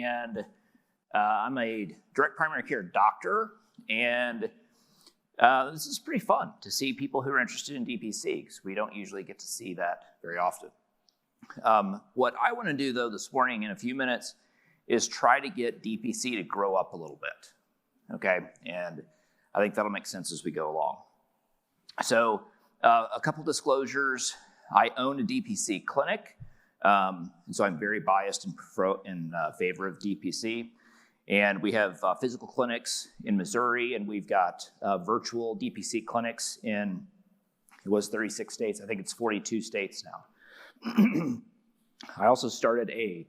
and I'm a direct primary care doctor, and this is pretty fun to see people who are interested in DPC, because we don't usually get to see that very often. What I want to do, though, this morning in a few minutes is try to get DPC to grow up a little bit, okay? And I think that'll make sense as we go along. So a couple disclosures. I own a DPC clinic, and so I'm very biased in favor of DPC. And we have physical clinics in Missouri, and we've got virtual DPC clinics in, it was 36 states, I think it's 42 states now. I also started a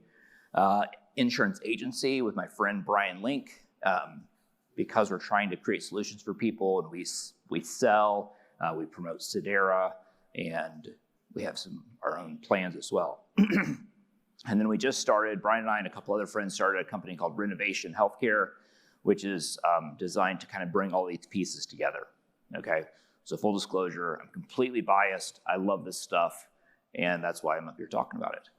insurance agency with my friend Brian Link, because we're trying to create solutions for people, and we sell, we promote Sedera, and we have our own plans as well. And then we just started, Brian and I and a couple other friends started a company called Renovation Healthcare, which is designed to kind of bring all these pieces together, okay? So full disclosure, I'm completely biased. I love this stuff, and that's why I'm up here talking about it.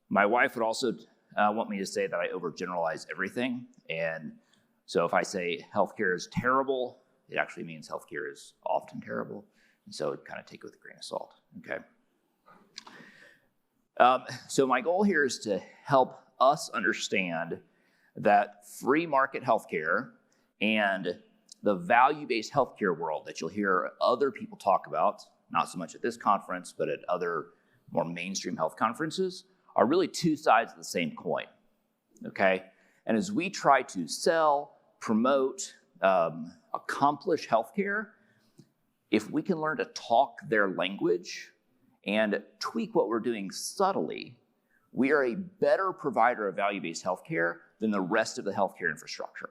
My wife would also want me to say that I overgeneralize everything, and so if I say healthcare is terrible, it actually means healthcare is often terrible, and so kind of take it with a grain of salt, okay? So my goal here is to help us understand that free market healthcare and the value-based healthcare world that you'll hear other people talk about, not so much at this conference, but at other more mainstream health conferences, are really two sides of the same coin, okay? And as we try to sell, promote, accomplish healthcare, if we can learn to talk their language and tweak what we're doing subtly, we are a better provider of value-based healthcare than the rest of the healthcare infrastructure,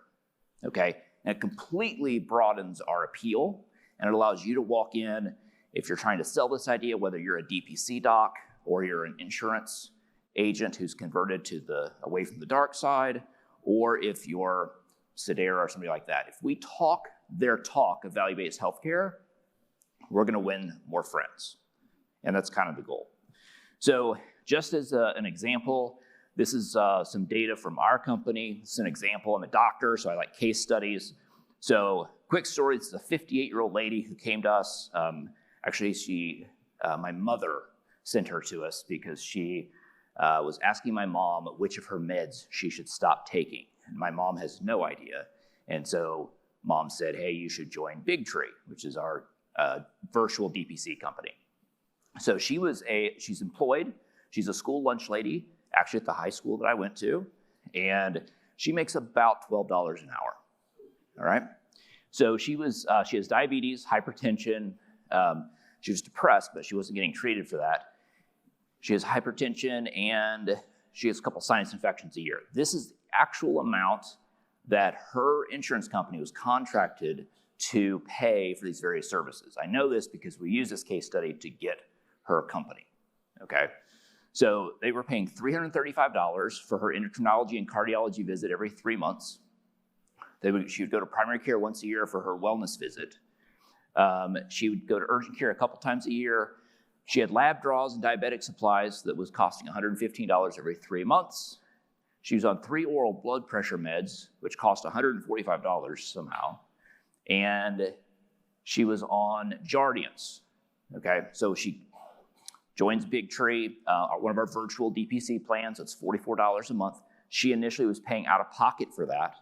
okay? And it completely broadens our appeal, and it allows you to walk in, if you're trying to sell this idea, whether you're a DPC doc or you're an insurance agent who's converted to away from the dark side, or if you're Sedera or somebody like that. If we talk their talk of value-based healthcare, we're gonna win more friends. And that's kind of the goal. So just as an example, this is some data from our company. This is an example. I'm a doctor, so I like case studies. So quick story, this is a 58-year-old lady who came to us. Actually, my mother sent her to us because she was asking my mom which of her meds she should stop taking. And my mom has no idea. And so mom said, hey, you should join Big Tree, which is our virtual DPC company. So she's employed. She's a school lunch lady, actually at the high school that I went to, and she makes about $12 an hour, all right? So she has diabetes, hypertension. She was depressed, but she wasn't getting treated for that. She has hypertension, and she has a couple sinus infections a year. This is the actual amount that her insurance company was contracted to pay for these various services. I know this because we use this case study to get her company, okay? So they were paying $335 for her endocrinology and cardiology visit every 3 months. She would go to primary care once a year for her wellness visit. She would go to urgent care a couple times a year. She had lab draws and diabetic supplies that was costing $115 every 3 months. She was on 3 oral blood pressure meds, which cost $145 somehow. And she was on Jardiance, okay? So she joins Big Tree, one of our virtual DPC plans. It's $44 a month. She initially was paying out of pocket for that.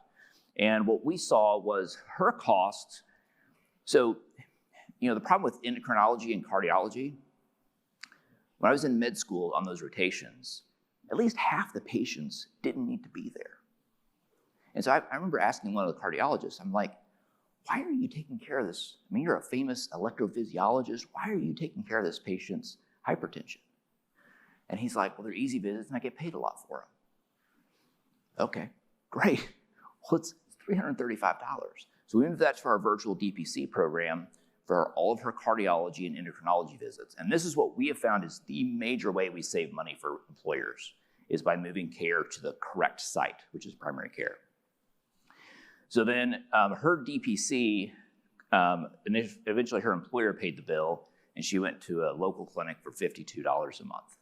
And what we saw was her costs. So, the problem with endocrinology and cardiology, when I was in med school on those rotations, at least half the patients didn't need to be there. And so I remember asking one of the cardiologists, I'm like, why are you taking care of this? I mean, you're a famous electrophysiologist. Why are you taking care of this patient's hypertension? And he's like, well, they're easy visits and I get paid a lot for them. Okay, great. Well, it's $335. So we moved that to our virtual DPC program for all of her cardiology and endocrinology visits. And this is what we have found is the major way we save money for employers, is by moving care to the correct site, which is primary care. So then her DPC, eventually her employer paid the bill, and she went to a local clinic for $52 a month.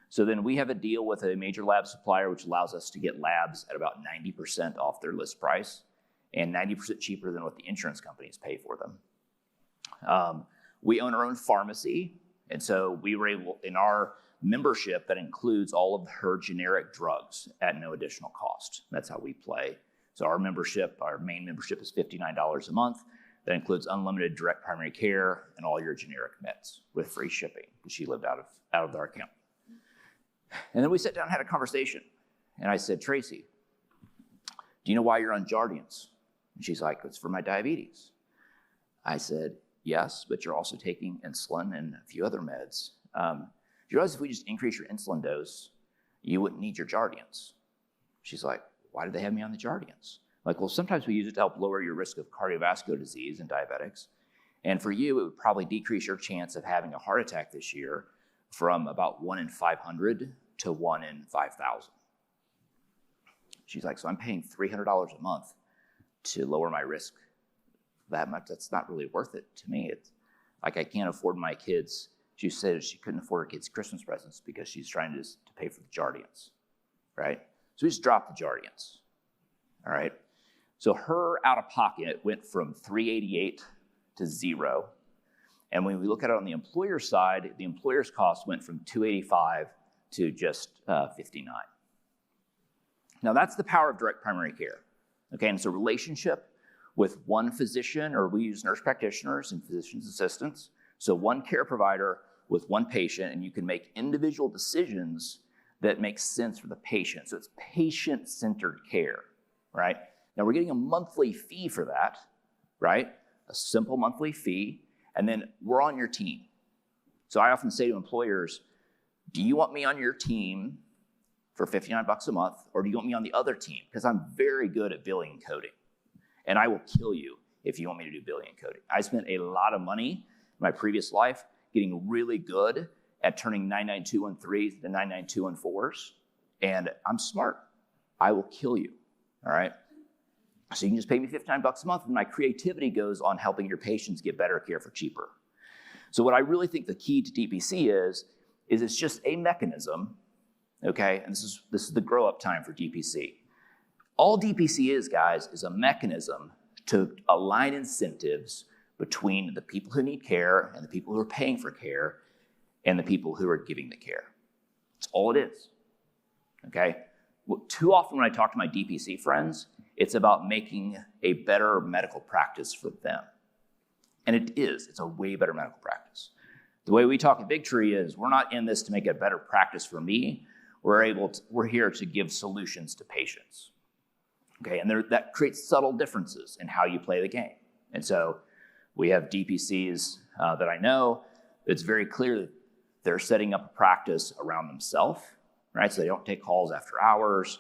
So then we have a deal with a major lab supplier, which allows us to get labs at about 90% off their list price and 90% cheaper than what the insurance companies pay for them. We own our own pharmacy, and so we were able, in our membership, that includes all of her generic drugs at no additional cost. That's how we play. So our membership, our main membership is $59 a month. That includes unlimited direct primary care and all your generic meds with free shipping, because she lived out of our account. And then we sat down and had a conversation. And I said, Tracy, do you know why you're on Jardiance? And she's like, it's for my diabetes. I said, yes, but you're also taking insulin and a few other meds. Do you realize if we just increase your insulin dose, you wouldn't need your Jardiance? She's like, why did they have me on the Jardiance? Like, well, sometimes we use it to help lower your risk of cardiovascular disease and diabetics. And for you, it would probably decrease your chance of having a heart attack this year from about 1 in 500 to 1 in 5,000. She's like, so I'm paying $300 a month to lower my risk that much? That's not really worth it to me. It's like, I can't afford my kids. She said she couldn't afford her kids' Christmas presents because she's trying to pay for the Jardiance, right? So we just dropped the Jardiance, all right? So her out-of-pocket went from $388 to $0. And when we look at it on the employer side, the employer's cost went from $285 to just $59. Now that's the power of direct primary care. Okay, and it's a relationship with one physician, or we use nurse practitioners and physician's assistants. So one care provider with one patient, and you can make individual decisions that make sense for the patient. So it's patient-centered care, right? Now we're getting a monthly fee for that, right? A simple monthly fee, and then we're on your team. So I often say to employers, do you want me on your team for $59 a month, or do you want me on the other team? Because I'm very good at billing and coding, and I will kill you if you want me to do billing and coding. I spent a lot of money in my previous life getting really good at turning 99213s to 99214s, and I'm smart. I will kill you, all right? So you can just pay me $59 a month, and my creativity goes on helping your patients get better care for cheaper. So what I really think the key to DPC is it's just a mechanism, okay? And this is the grow-up time for DPC. All DPC is, guys, is a mechanism to align incentives between the people who need care and the people who are paying for care and the people who are giving the care. That's all it is, okay? Too often when I talk to my DPC friends, it's about making a better medical practice for them. And it is. It's a way better medical practice. The way we talk at Big Tree is we're not in this to make a better practice for me. We're here to give solutions to patients. Okay, and that creates subtle differences in how you play the game. And so we have DPCs that I know, it's very clear that they're setting up a practice around themselves, right? So they don't take calls after hours.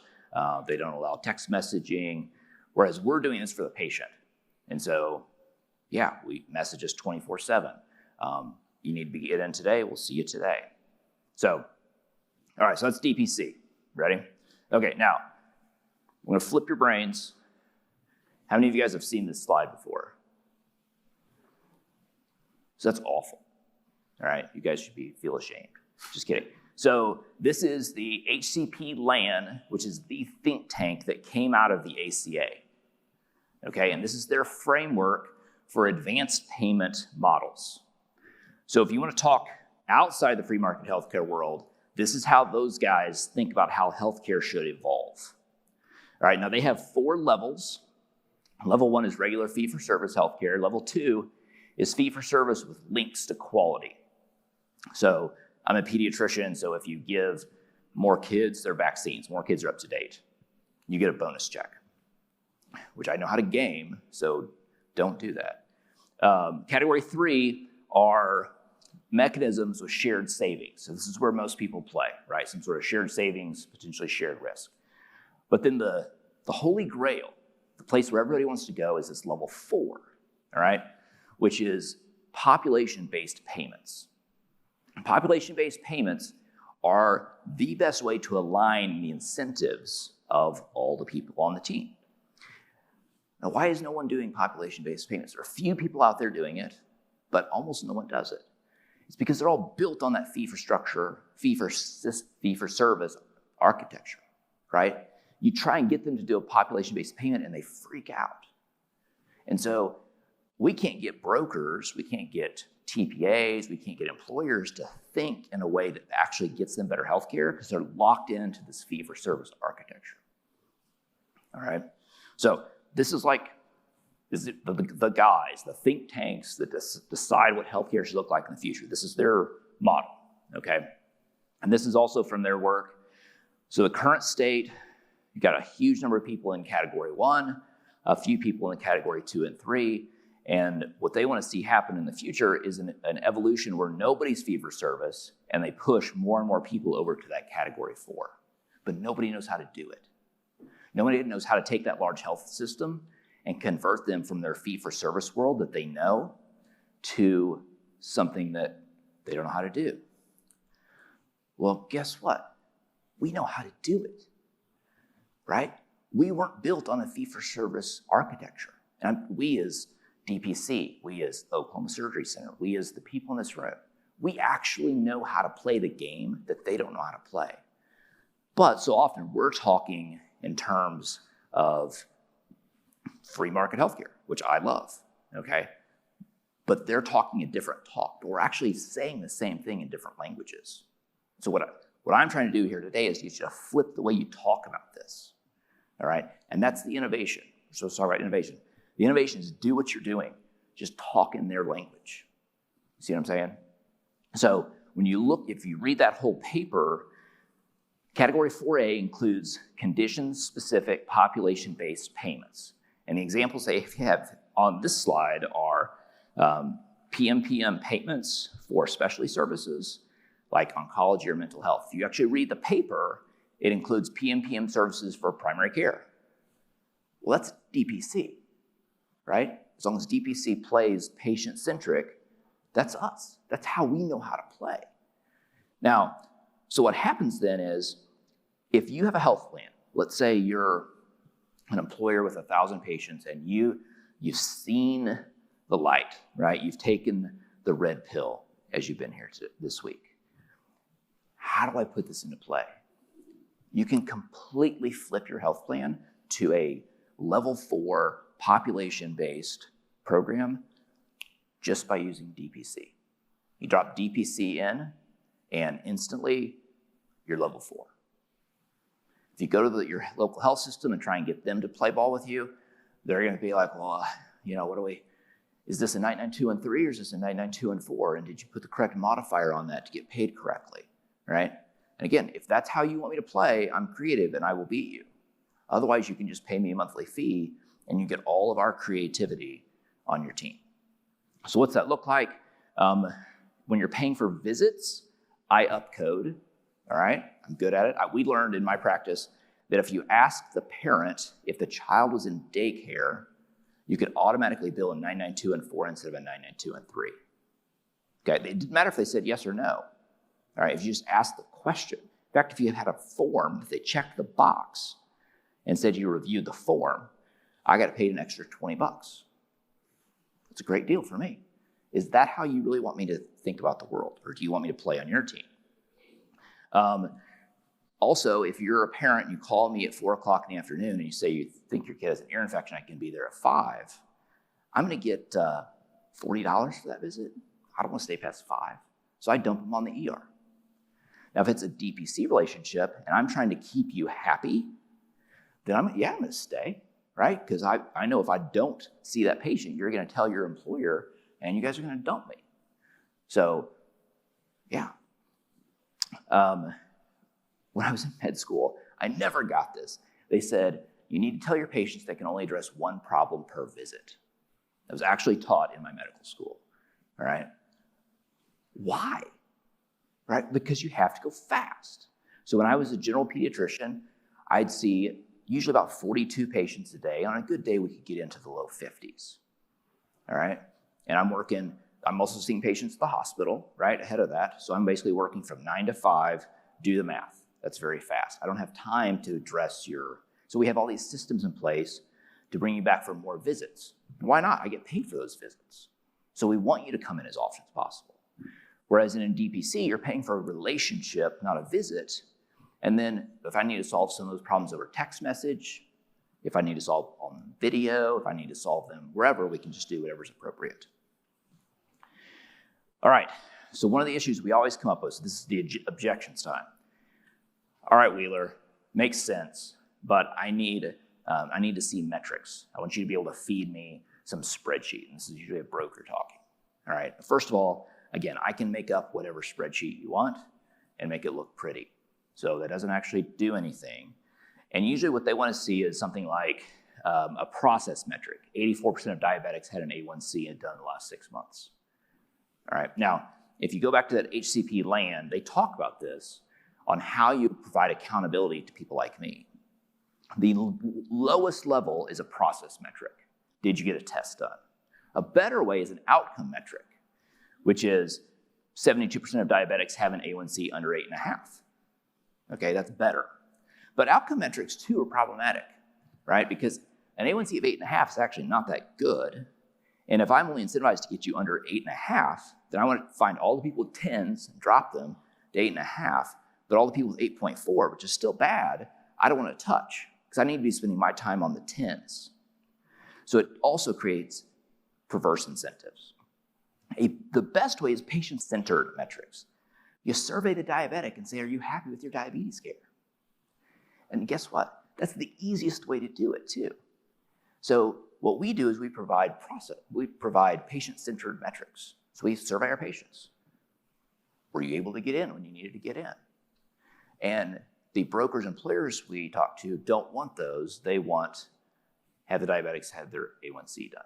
They don't allow text messaging, whereas we're doing this for the patient. And so, yeah, we message us 24/7. You need to get in today, we'll see you today. So, all right, so that's DPC. Ready? Okay, now, I'm gonna flip your brains. How many of you guys have seen this slide before? So that's awful. All right, you guys should feel ashamed. Just kidding. So this is the HCP LAN, which is the think tank that came out of the ACA. Okay, and this is their framework for advanced payment models. So if you want to talk outside the free market healthcare world, this is how those guys think about how healthcare should evolve. All right, now they have 4 levels. Level 1 is regular fee-for-service healthcare. Level 2 is fee-for-service with links to quality. So I'm a pediatrician, so if you give more kids their vaccines, more kids are up to date, you get a bonus check, which I know how to game, so don't do that. Category 3 are mechanisms with shared savings. So this is where most people play, right? Some sort of shared savings, potentially shared risk. But then the holy grail, the place where everybody wants to go, is this level 4, all right? Which is population-based payments. Population-based payments are the best way to align the incentives of all the people on the team. Now, why is no one doing population-based payments? There are a few people out there doing it, but almost no one does it. It's because they're all built on that fee-for-service architecture, right? You try and get them to do a population-based payment and they freak out. And so we can't get brokers, we can't get TPAs, we can't get employers to think in a way that actually gets them better healthcare because they're locked into this fee-for-service architecture. All right? So this is like the guys, the think tanks that decide what healthcare should look like in the future. This is their model, okay? And this is also from their work. So the current state, you've got a huge number of people in category 1, a few people in category 2 and 3, and what they want to see happen in the future is an evolution where nobody's fee-for-service and they push more and more people over to that category 4. But nobody knows how to do it. Nobody knows how to take that large health system and convert them from their fee-for-service world that they know to something that they don't know how to do. Well, guess what? We know how to do it, right? We weren't built on a fee-for-service architecture. And we as DPC, we as Oklahoma Surgery Center, we as the people in this room, we actually know how to play the game that they don't know how to play. But so often we're talking in terms of free market healthcare, which I love, okay? But they're talking a different talk. We're actually saying the same thing in different languages. So what I'm trying to do here today is get you to flip the way you talk about this, all right? And that's the innovation. So sorry about innovation. The innovation is do what you're doing. Just talk in their language. See what I'm saying? So when you look, if you read that whole paper, Category 4A includes condition-specific population-based payments. And the examples they have on this slide are PMPM payments for specialty services like oncology or mental health. If you actually read the paper, it includes PMPM services for primary care. Well, that's DPC, right? As long as DPC plays patient-centric, that's us. That's how we know how to play. Now, so what happens then is, if you have a health plan, let's say you're an employer with 1,000 patients and you've seen the light, right? You've taken the red pill as you've been here this week. How do I put this into play? You can completely flip your health plan to a level 4 population-based program just by using DPC. You drop DPC in and instantly you're level 4. If you go to your local health system and try and get them to play ball with you, they're going to be like, well, is this a 992 and 3 or is this a 992 and 4? And did you put the correct modifier on that to get paid correctly, right? And again, if that's how you want me to play, I'm creative and I will beat you. Otherwise, you can just pay me a monthly fee and you get all of our creativity on your team. So what's that look like? When you're paying for visits, I upcode, all right? I'm good at it. We learned in my practice that if you ask the parent if the child was in daycare, you could automatically bill a 992 and 4 instead of a 992 and 3. Okay, it didn't matter if they said yes or no. All right, if you just asked the question. In fact, if you had a form, if they checked the box and said you reviewed the form, I got paid an extra $20. It's a great deal for me. Is that how you really want me to think about the world? Or do you want me to play on your team? Also, if you're a parent and you call me at 4 o'clock in the afternoon and you say you think your kid has an ear infection, I can be there at 5, I'm going to get $40 for that visit. I don't want to stay past 5. So I dump them on the ER. Now, if it's a DPC relationship and I'm trying to keep you happy, then I'm going to stay, right? Because I know if I don't see that patient, you're going to tell your employer and you guys are going to dump me. So, yeah. When I was in med school, I never got this. They said, you need to tell your patients they can only address one problem per visit. That was actually taught in my medical school, all right? Why? Right? Because you have to go fast. So when I was a general pediatrician, I'd see usually about 42 patients a day. On a good day, we could get into the low 50s, all right? And I'm also seeing patients at the hospital, right, ahead of that. So I'm basically working from 9 to 5, do the math. That's very fast. I don't have time to address so we have all these systems in place to bring you back for more visits. Why not? I get paid for those visits. So we want you to come in as often as possible. Whereas in a DPC, you're paying for a relationship, not a visit. And then if I need to solve some of those problems over text message, if I need to solve on video, if I need to solve them wherever, we can just do whatever's appropriate. All right, so one of the issues we always come up with, so this is the objections time. All right, Wheeler, makes sense, but I need to see metrics. I want you to be able to feed me some spreadsheet. And this is usually a broker talking. All right, first of all, again, I can make up whatever spreadsheet you want and make it look pretty. So that doesn't actually do anything. And usually what they want to see is something like a process metric. 84% of diabetics had an A1C done in the last 6 months. All right, now, if you go back to that HCP land, they talk about this on how you provide accountability to people like me. The lowest level is a process metric. Did you get a test done? A better way is an outcome metric, which is 72% of diabetics have an A1C under 8.5. Okay, that's better. But outcome metrics too are problematic, right? Because an A1C of 8.5 is actually not that good. And if I'm only incentivized to get you under 8.5, then I want to find all the people with 10s and drop them to 8.5, but all the people with 8.4, which is still bad, I don't want to touch because I need to be spending my time on the 10s. So it also creates perverse incentives. The best way is patient-centered metrics. You survey the diabetic and say, are you happy with your diabetes care? And guess what? That's the easiest way to do it too. So what we do is we provide patient-centered metrics. So we survey our patients. Were you able to get in when you needed to get in? And the brokers and employers we talk to don't want those. They want have the diabetics have their A1C done.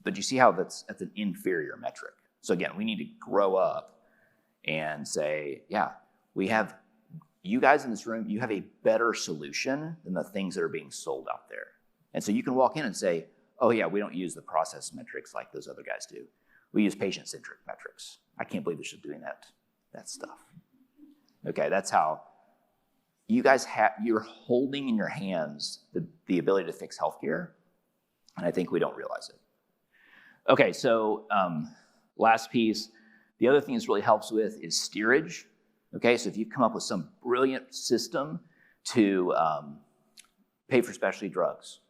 But you see how that's an inferior metric. So again, we need to grow up and say, yeah, we have, you guys in this room, you have a better solution than the things that are being sold out there. And so you can walk in and say, oh yeah, we don't use the process metrics like those other guys do. We use patient-centric metrics. I can't believe they're still doing that stuff. Okay, that's how you guys you're holding in your hands the ability to fix healthcare, and I think we don't realize it. Okay, so last piece, the other thing this really helps with is steerage. Okay, so if you've come up with some brilliant system to pay for specialty drugs,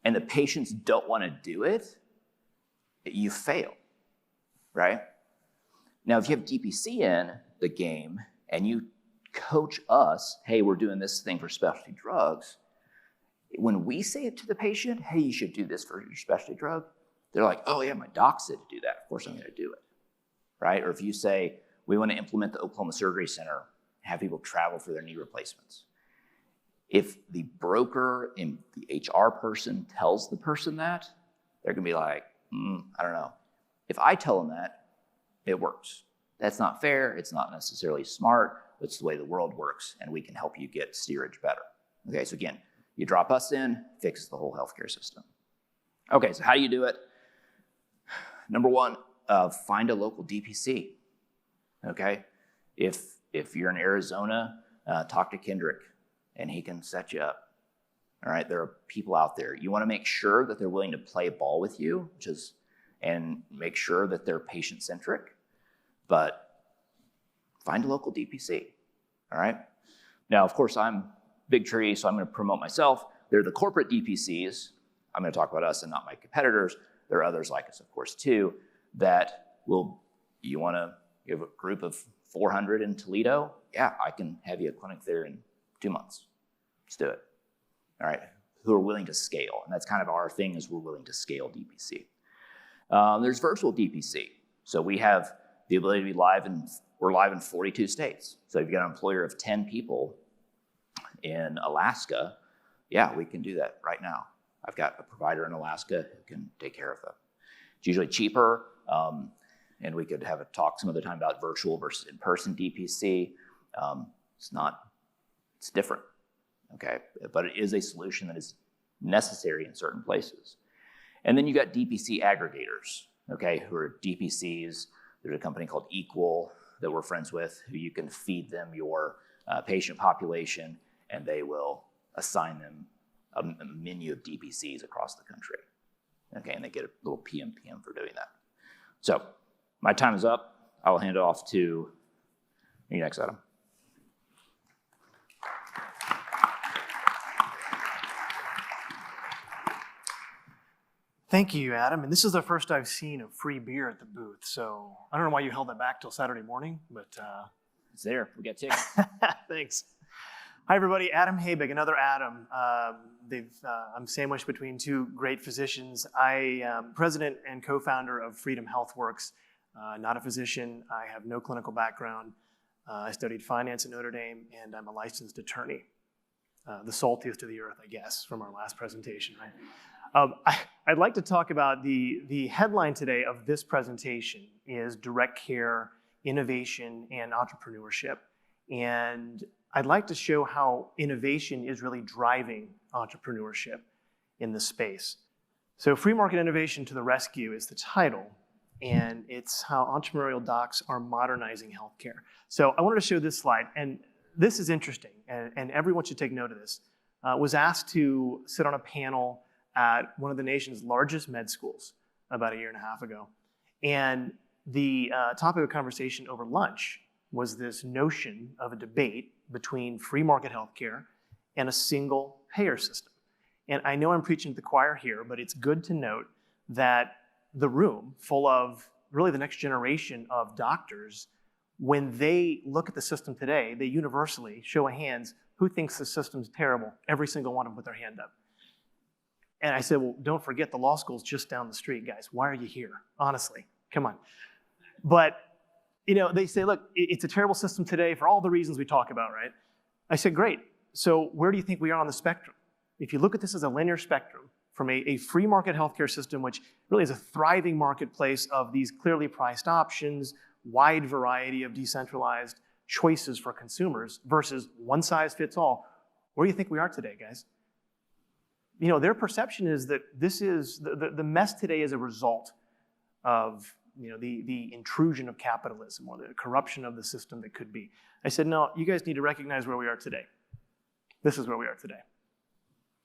and the patients don't want to do it, you fail, right? Now, if you have DPC in the game and you coach us, hey, we're doing this thing for specialty drugs, when we say it to the patient, hey, you should do this for your specialty drug, they're like, oh yeah, my doc said to do that. Of course I'm gonna do it, right? Or if you say, we wanna implement the Oklahoma Surgery Center, have people travel for their knee replacements. If the broker and the HR person tells the person that, they're gonna be like, I don't know. If I tell them that, it works. That's not fair, it's not necessarily smart, but it's the way the world works, and we can help you get steerage better. Okay, so again, you drop us in, fixes the whole healthcare system. Okay, so how do you do it? Number one, find a local DPC. Okay, if you're in Arizona, talk to Kendrick, and he can set you up. All right, there are people out there. You want to make sure that they're willing to play ball with you, and make sure that they're patient-centric, but find a local DPC, all right? Now, of course, I'm big tree, so I'm going to promote myself. They're the corporate DPCs. I'm going to talk about us and not my competitors. There are others like us, of course, too, that you have a group of 400 in Toledo? Yeah, I can have you a clinic there in 2 months. Let's do it. All right, who are willing to scale. And that's kind of our thing, is we're willing to scale DPC. There's virtual DPC. So we have the ability to be we're live in 42 states. So if you've got an employer of 10 people in Alaska, yeah, we can do that right now. I've got a provider in Alaska who can take care of them. It's usually cheaper, and we could have a talk some other time about virtual versus in-person DPC. It's different, okay? But it is a solution that is necessary in certain places. And then you got Dpc Aggregators, okay, who are DPCs. There's a company called Equal that we're friends with, who you can feed them your patient population, and they will assign them a menu of DPCs across the country. Okay, and they get a little PM for doing that. So My time is up. I will hand it off to you next, Adam. Thank you, Adam. And this is the first I've seen of free beer at the booth. So I don't know why you held that back till Saturday morning, but it's there. We got tickets. Thanks. Hi, everybody. Adam Habig, another Adam. I'm sandwiched between two great physicians. I am president and co-founder of Freedom HealthWorks. Not a physician. I have no clinical background. I studied finance at Notre Dame, and I'm a licensed attorney. The saltiest of the earth, I guess, from our last presentation, right? I'd like to talk about the headline today of this presentation is direct care, innovation, and entrepreneurship. And I'd like to show how innovation is really driving entrepreneurship in this space. So free market innovation to the rescue is the title, and it's how entrepreneurial docs are modernizing healthcare. So I wanted to show this slide, and this is interesting, and everyone should take note of this. Was asked to sit on a panel at one of the nation's largest med schools about a year and a half ago. And the topic of conversation over lunch was this notion of a debate between free market healthcare and a single payer system. And I know I'm preaching to the choir here, but it's good to note that the room full of really the next generation of doctors, when they look at the system today, they universally show of hands who thinks the system's terrible. Every single one of them put their hand up. And I said, well, don't forget the law school's just down the street, guys. Why are you here? Honestly, come on. But, they say, look, it's a terrible system today for all the reasons we talk about, right? I said, great. So where do you think we are on the spectrum? If you look at this as a linear spectrum, from a free market healthcare system, which really is a thriving marketplace of these clearly priced options, wide variety of decentralized choices for consumers versus one size fits all, where do you think we are today, guys? Their perception is that this is, the mess today is a result of the intrusion of capitalism or the corruption of the system that could be. I said, no, you guys need to recognize where we are today. This is where we are today.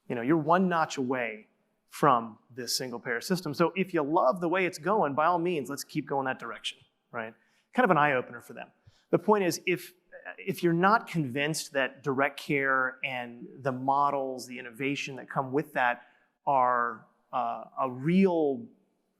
You're one notch away from this single payer system. So if you love the way it's going, by all means, let's keep going that direction, right? Kind of an eye-opener for them. The point is, if you're not convinced that direct care and the models, the innovation that come with that are a real,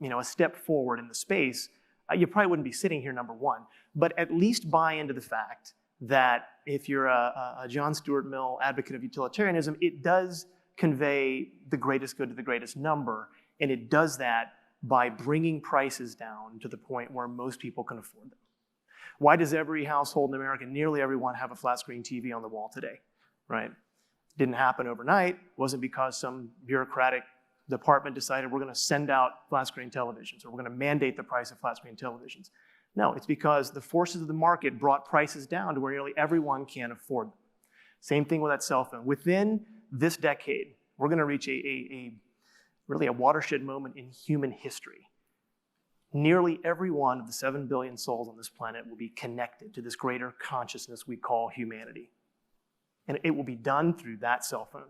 a step forward in the space, you probably wouldn't be sitting here, number one. But at least buy into the fact that if you're a John Stuart Mill advocate of utilitarianism, it does convey the greatest good to the greatest number, and it does that by bringing prices down to the point where most people can afford them. Why does every household in America, nearly everyone, have a flat screen TV on the wall today, right? Didn't happen overnight. Wasn't because some bureaucratic department decided we're going to send out flat screen televisions or we're going to mandate the price of flat screen televisions. No, it's because the forces of the market brought prices down to where nearly everyone can afford them. Same thing with that cell phone. Within this decade, we're going to reach really a watershed moment in human history. Nearly every one of the 7 billion souls on this planet will be connected to this greater consciousness we call humanity. And it will be done through that cell phone,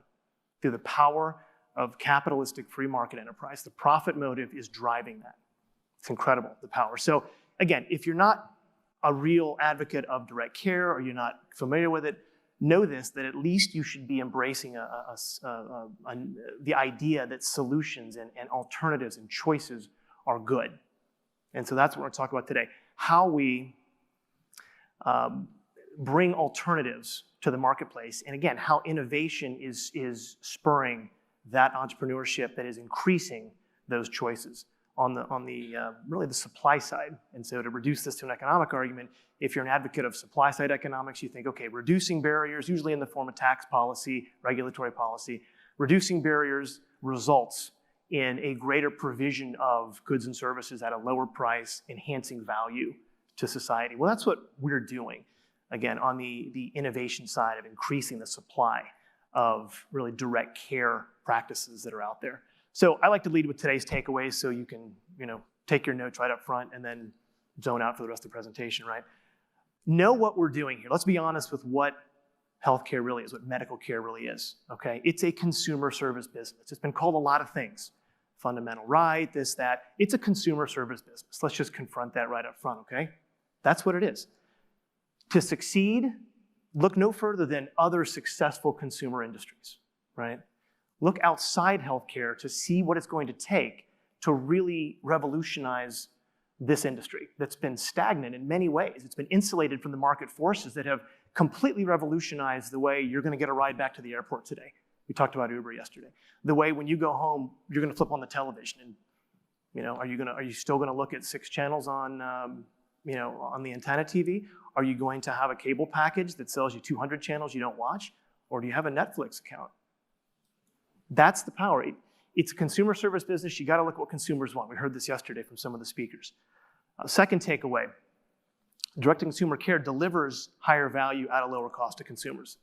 through the power of capitalistic free market enterprise. The profit motive is driving that. It's incredible, the power. So again, if you're not a real advocate of direct care or you're not familiar with it, know this, that at least you should be embracing the idea that solutions and alternatives and choices are good. And so that's what we're going to talk about today. How we bring alternatives to the marketplace. And again, how innovation is spurring that entrepreneurship that is increasing those choices on the really the supply side. And so to reduce this to an economic argument, if you're an advocate of supply side economics, you think, okay, reducing barriers, usually in the form of tax policy, regulatory policy, reducing barriers results in a greater provision of goods and services at a lower price, enhancing value to society. Well, that's what we're doing, again, on the innovation side of increasing the supply of really direct care practices that are out there. So I like to lead with today's takeaways so you can, take your notes right up front and then zone out for the rest of the presentation, right? Know what we're doing here. Let's be honest with what healthcare really is, what medical care really is, okay? It's a consumer service business. It's been called a lot of things. fundamental right, this, that. It's a consumer service business. Let's just confront that right up front, okay? That's what it is. To succeed, look no further than other successful consumer industries, right? Look outside healthcare to see what it's going to take to really revolutionize this industry that's been stagnant in many ways. It's been insulated from the market forces that have completely revolutionized the way you're going to get a ride back to the airport today. We talked about Uber yesterday. The way when you go home, you're going to flip on the television, and are you still going to look at 6 channels on on the antenna TV? Are you going to have a cable package that sells you 200 channels you don't watch, or do you have a Netflix account? That's the power. It's a consumer service business. You got to look at what consumers want. We heard this yesterday from some of the speakers. Second takeaway, direct-to-consumer care delivers higher value at a lower cost to consumers.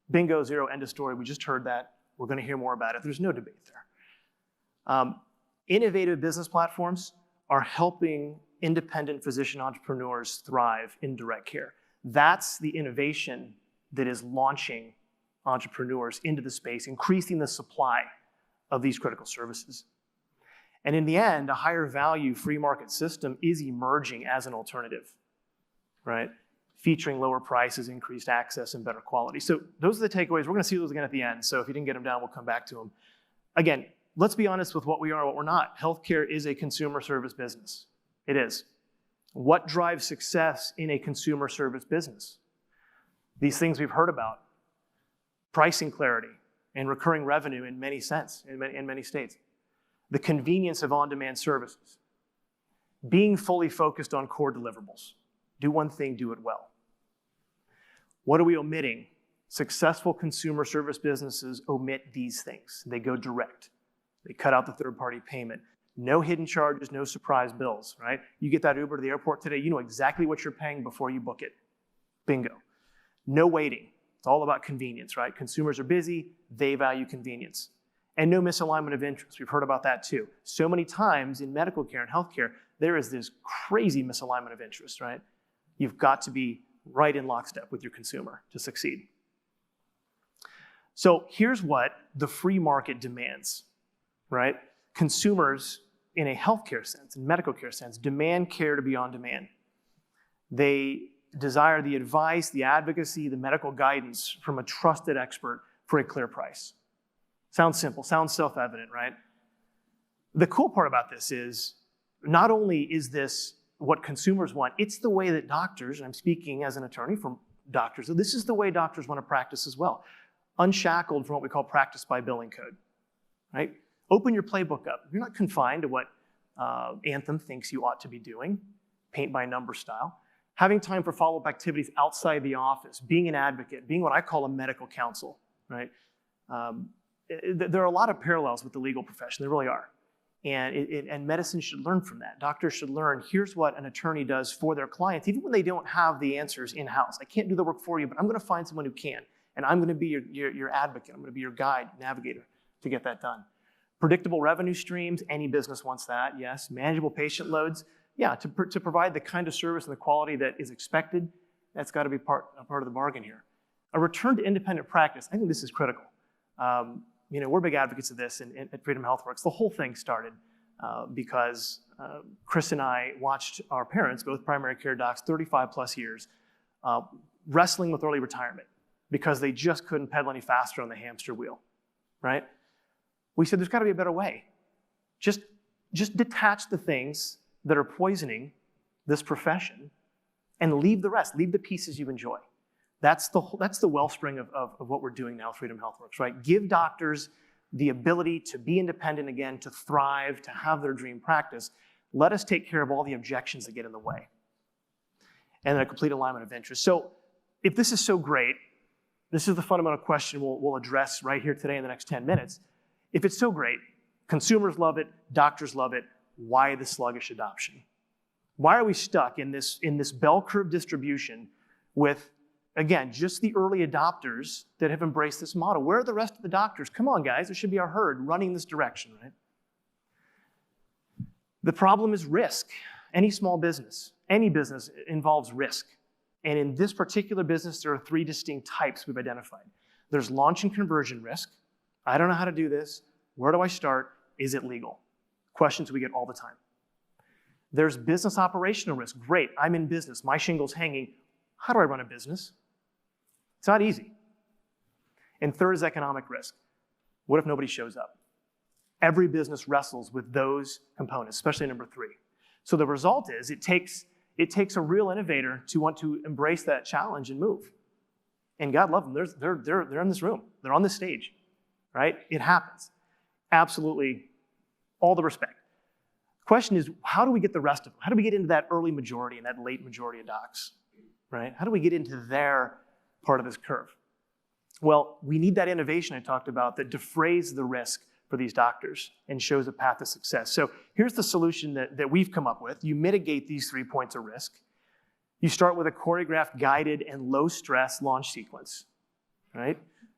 Bingo, zero, end of story. We just heard that. We're going to hear more about it. There's no debate there. Innovative business platforms are helping independent physician entrepreneurs thrive in direct care. That's the innovation that is launching entrepreneurs into the space, increasing the supply of these critical services. And in the end, a higher value free market system is emerging as an alternative, right? Featuring lower prices, increased access, and better quality. So those are the takeaways. We're going to see those again at the end. So if you didn't get them down, we'll come back to them. Again, let's be honest with what we are and what we're not. Healthcare is a consumer service business. It is. What drives success in a consumer service business? These things we've heard about. Pricing clarity and recurring revenue in many states. The convenience of on-demand services. Being fully focused on core deliverables. Do one thing, do it well. What are we omitting? Successful consumer service businesses omit these things. They go direct. They cut out the third-party payment. No hidden charges, no surprise bills, right? You get that Uber to the airport today, you know exactly what you're paying before you book it. Bingo. No waiting. It's all about convenience, right? Consumers are busy, they value convenience. And no misalignment of interest. We've heard about that too. So many times in medical care and healthcare, there is this crazy misalignment of interest, right? You've got to be right in lockstep with your consumer to succeed. So here's what the free market demands, right? Consumers in a healthcare sense, in medical care sense, demand care to be on demand. They desire the advice, the advocacy, the medical guidance from a trusted expert for a clear price. Sounds simple, sounds self-evident, right? The cool part about this is, not only is this what consumers want, it's the way that doctors, and I'm speaking as an attorney from doctors, so this is the way doctors want to practice as well. Unshackled from what we call practice by billing code, right? Open your playbook up. You're not confined to what Anthem thinks you ought to be doing, paint by number style. Having time for follow-up activities outside the office, being an advocate, being what I call a medical counsel, right? There are a lot of parallels with the legal profession, there really are. And medicine should learn from that. Doctors should learn, here's what an attorney does for their clients, even when they don't have the answers in-house. I can't do the work for you, but I'm gonna find someone who can. And I'm gonna be your advocate, I'm gonna be your guide, navigator to get that done. Predictable revenue streams, any business wants that, yes. Manageable patient loads, yeah, to provide the kind of service and the quality that is expected, that's gotta be a part of the bargain here. A return to independent practice, I think this is critical. We're big advocates of this at Freedom HealthWorks. The whole thing started because Chris and I watched our parents, both primary care docs, 35 plus years, wrestling with early retirement because they just couldn't pedal any faster on the hamster wheel, right? We said, there's gotta be a better way. Just detach the things that are poisoning this profession and leave the rest, leave the pieces you enjoy. That's the wellspring of what we're doing now, Freedom HealthWorks, right? Give doctors the ability to be independent again, to thrive, to have their dream practice. Let us take care of all the objections that get in the way. And then a complete alignment of interest. So if this is so great, this is the fundamental question we'll address right here today in the next 10 minutes. If it's so great, consumers love it, doctors love it, why the sluggish adoption? Why are we stuck in this bell curve distribution with, again, just the early adopters that have embraced this model? Where are the rest of the doctors? Come on, guys, there should be our herd running this direction, right? The problem is risk. Any small business, any business involves risk. And in this particular business, there are 3 distinct types we've identified. There's launch and conversion risk. I don't know how to do this. Where do I start? Is it legal? questions we get all the time. There's business operational risk. Great, I'm in business, my shingle's hanging. How do I run a business? It's not easy. And third is economic risk. What if nobody shows up? Every business wrestles with those components, especially number 3. So the result is it takes a real innovator to want to embrace that challenge and move. And God love them, they're in this room, they're on this stage, right? It happens. Absolutely, all the respect. Question is, how do we get the rest of them? How do we get into that early majority and that late majority of docs, right? How do we get into their part of this curve? Well, we need that innovation I talked about that defrays the risk for these doctors and shows a path to success. So here's the solution that we've come up with. You mitigate these 3 points of risk. You start with a choreographed, guided, and low-stress launch sequence, right?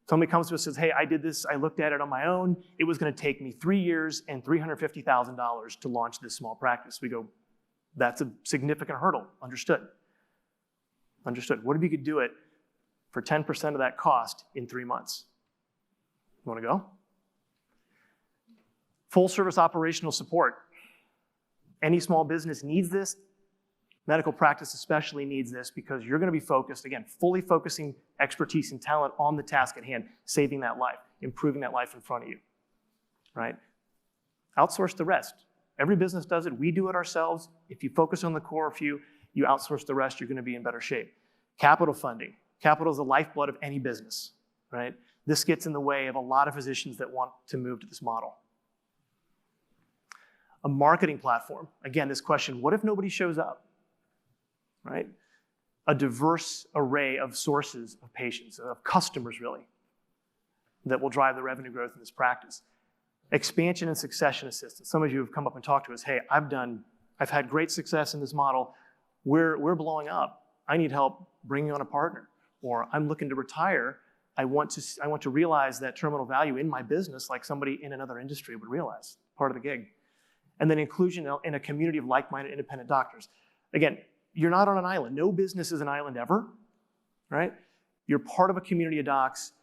Somebody comes to us and says, hey, I did this, I looked at it on my own. It was gonna take me 3 years and $350,000 to launch this small practice. We go, that's a significant hurdle, understood. Understood. What if you could do it for 10% of that cost in 3 months? You wanna go? Full service operational support. Any small business needs this. Medical practice especially needs this because you're gonna be focused, again, fully focusing expertise and talent on the task at hand, saving that life, improving that life in front of you, right? Outsource the rest. Every business does it, we do it ourselves. If you focus on the core few, you outsource the rest, you're gonna be in better shape. Capital funding. Capital is the lifeblood of any business, right? This gets in the way of a lot of physicians that want to move to this model. A marketing platform. Again, this question, what if nobody shows up, right? A diverse array of sources of patients, of customers really, that will drive the revenue growth in this practice. Expansion and succession assistance. Some of you have come up and talked to us, hey, I've had great success in this model. We're blowing up. I need help bringing on a partner. Or I'm looking to retire. I want to realize that terminal value in my business like somebody in another industry would realize, part of the gig. And then inclusion in a community of like-minded independent doctors. Again, you're not on an island. No business is an island ever, right? You're part of a community of docs.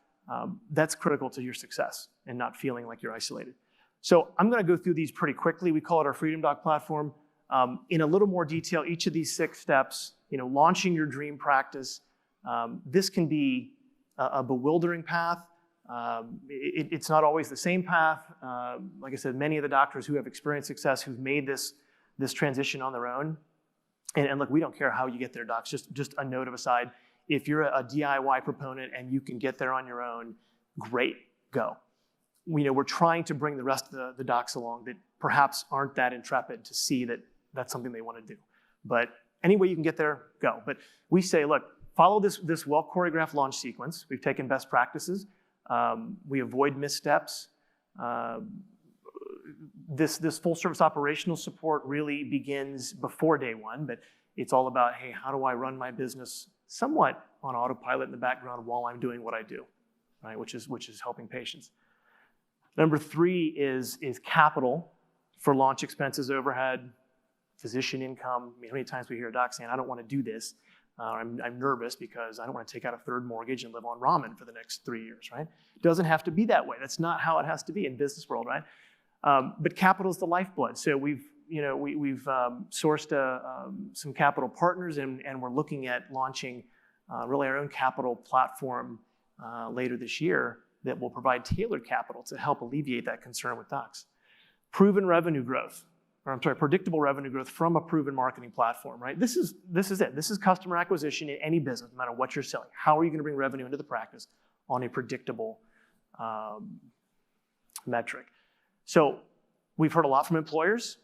That's critical to your success and not feeling like you're isolated. So I'm gonna go through these pretty quickly. We call it our Freedom Doc platform. In a little more detail, each of these 6 steps, launching your dream practice. This can be a bewildering path. It's not always the same path. Like I said, many of the doctors who have experienced success, who've made this transition on their own, and look, we don't care how you get there, docs, just a note of aside. If you're a DIY proponent and you can get there on your own, great, go. We're trying to bring the rest of the docs along that perhaps aren't that intrepid to see that that's something they want to do. But any way you can get there, go. But we say, look, follow this well-choreographed launch sequence. We've taken best practices. We avoid missteps. This full service operational support really begins before day 1, but it's all about, hey, how do I run my business somewhat on autopilot in the background while I'm doing what I do, right? Which is helping patients. Number 3 is capital for launch expenses, overhead, physician income. How many times we hear a doc saying, I don't want to do this. I'm nervous because I don't want to take out a 3rd mortgage and live on ramen for the next 3 years, right? It doesn't have to be that way. That's not how it has to be in business world, right? But capital is the lifeblood. So we've sourced some capital partners and we're looking at launching really our own capital platform later this year that will provide tailored capital to help alleviate that concern with docs. Predictable revenue growth from a proven marketing platform, right? This is it. This is customer acquisition in any business, no matter what you're selling. How are you going to bring revenue into the practice on a predictable metric? So we've heard a lot from employers,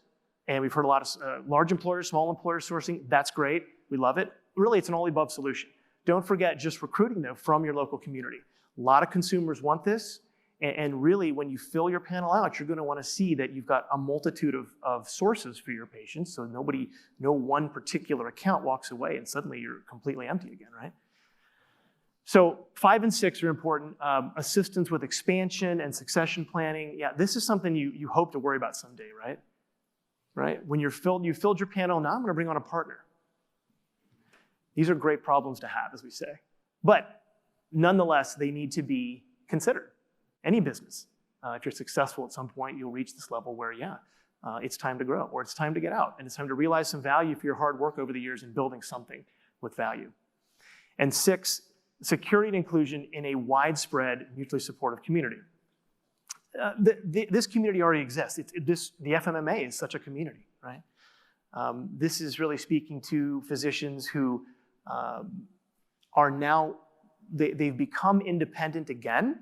and we've heard a lot of large employers, small employers sourcing. That's great. We love it. Really, it's an all-above solution. Don't forget just recruiting, though, from your local community. A lot of consumers want this. And really, when you fill your panel out, you're going to want to see that you've got a multitude of sources for your patients, so no one particular account walks away and suddenly you're completely empty again, right? So 5 and 6 are important. Assistance with expansion and succession planning. Yeah, this is something you hope to worry about someday, right? Right? When you filled your panel, now I'm going to bring on a partner. These are great problems to have, as we say. But nonetheless, they need to be considered. Any business, if you're successful at some point, you'll reach this level where, it's time to grow, or it's time to get out, and it's time to realize some value for your hard work over the years in building something with value. And 6, security and inclusion in a widespread, mutually supportive community. This community already exists. The FMMA is such a community, right? This is really speaking to physicians who are now, they've become independent again,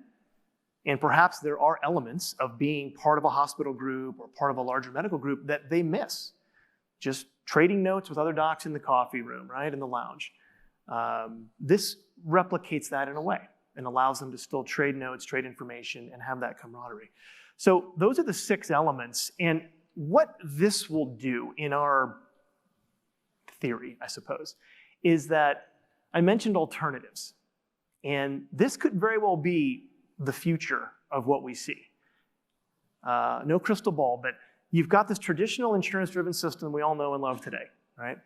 and perhaps there are elements of being part of a hospital group or part of a larger medical group that they miss. Just trading notes with other docs in the coffee room, right, in the lounge. This replicates that in a way and allows them to still trade notes, trade information, and have that camaraderie. So those are the 6 elements, and what this will do in our theory, I suppose, is that I mentioned alternatives, and this could very well be the future of what we see. No crystal ball, but you've got this traditional insurance-driven system we all know and love today, right?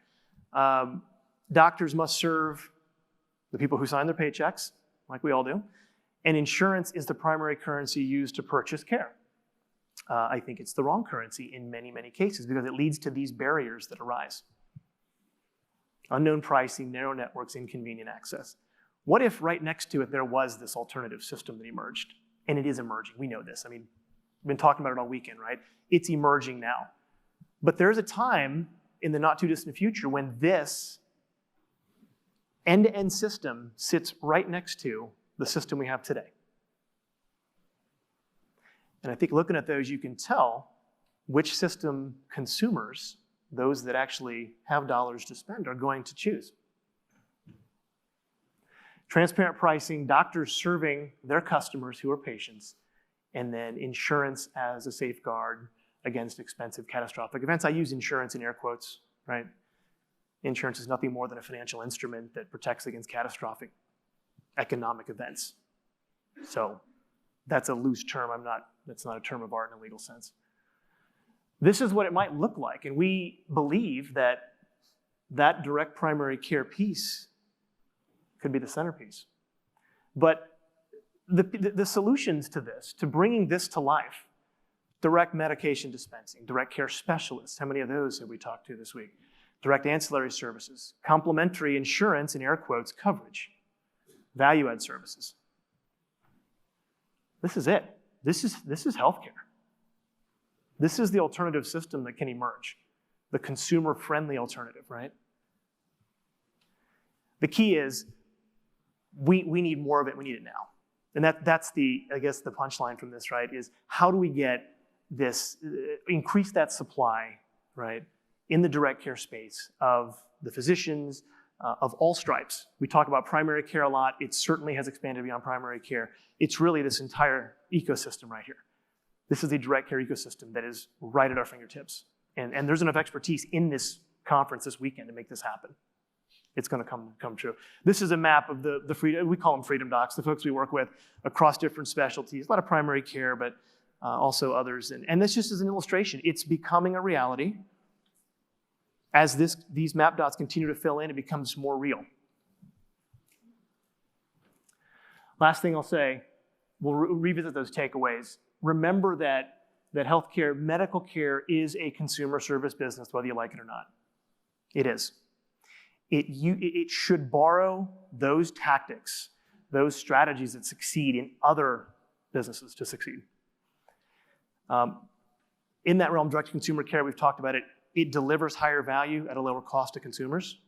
Doctors must serve the people who sign their paychecks, like we all do, and insurance is the primary currency used to purchase care. I think it's the wrong currency in many, many cases because it leads to these barriers that arise. Unknown pricing, narrow networks, inconvenient access. What if right next to it there was this alternative system that emerged? And it is emerging, we know this. I mean, we've been talking about it all weekend, right? It's emerging now. But there's a time in the not too distant future when this end-to-end system sits right next to the system we have today. And I think looking at those, you can tell which system consumers, those that actually have dollars to spend, are going to choose. Transparent pricing, doctors serving their customers who are patients, and then insurance as a safeguard against expensive catastrophic events. I use insurance in air quotes, right? Insurance is nothing more than a financial instrument that protects against catastrophic economic events. So that's a loose term. That's not a term of art in a legal sense. This is what it might look like, and we believe that that direct primary care piece could be the centerpiece. But the solutions to this, to bringing this to life, direct medication dispensing, direct care specialists, how many of those have we talked to this week? Direct ancillary services, complementary insurance, in air quotes, coverage, value-add services. This is it. This is healthcare. This is the alternative system that can emerge, the consumer-friendly alternative, right? The key is we need more of it. We need it now. And that's I guess the punchline from this, right, is how do we get this, increase that supply, right, in the direct care space of the physicians, of all stripes. We talk about primary care a lot. It certainly has expanded beyond primary care. It's really this entire ecosystem right here. This is the direct care ecosystem that is right at our fingertips. And there's enough expertise in this conference this weekend to make this happen. It's going to come true. This is a map of the freedom, we call them freedom docs, the folks we work with across different specialties, a lot of primary care, but also others. And this just is an illustration. It's becoming a reality. As these map dots continue to fill in, it becomes more real. Last thing I'll say, we'll revisit those takeaways. Remember that healthcare, medical care is a consumer service business, whether you like it or not. It is. It should borrow those tactics, those strategies that succeed in other businesses to succeed. In that realm, direct-to-consumer care, we've talked about it. It delivers higher value at a lower cost to consumers.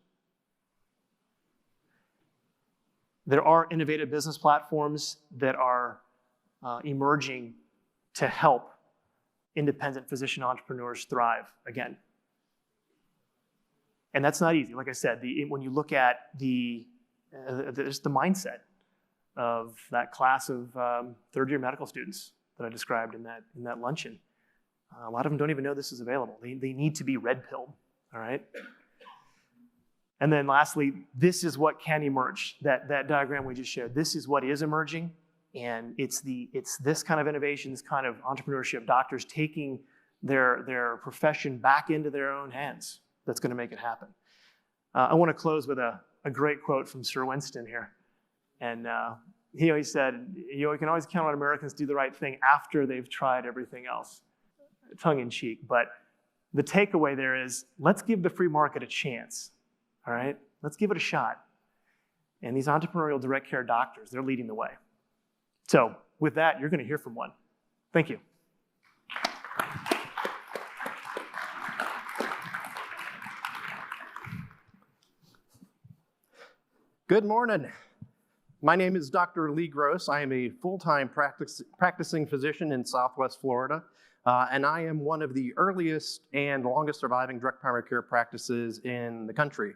There are innovative business platforms that are emerging to help independent physician entrepreneurs thrive again. And that's not easy. Like I said, when you look at just the mindset of that class of third-year medical students that I described in that luncheon, a lot of them don't even know this is available. They need to be red-pilled, all right? And then lastly, this is what can emerge. That diagram we just showed, this is what is emerging, and it's this kind of innovation, this kind of entrepreneurship, doctors taking their profession back into their own hands that's going to make it happen. I want to close with a great quote from Sir Winston here. And he said, you can always count on Americans to do the right thing after they've tried everything else. tongue-in-cheek, but the takeaway there is, let's give the free market a chance, all right? Let's give it a shot. And these entrepreneurial direct care doctors, they're leading the way. So with that, you're going to hear from one. Thank you. Good morning. My name is Dr. Lee Gross. I am a full-time practicing physician in Southwest Florida, and I am one of the earliest and longest surviving direct primary care practices in the country.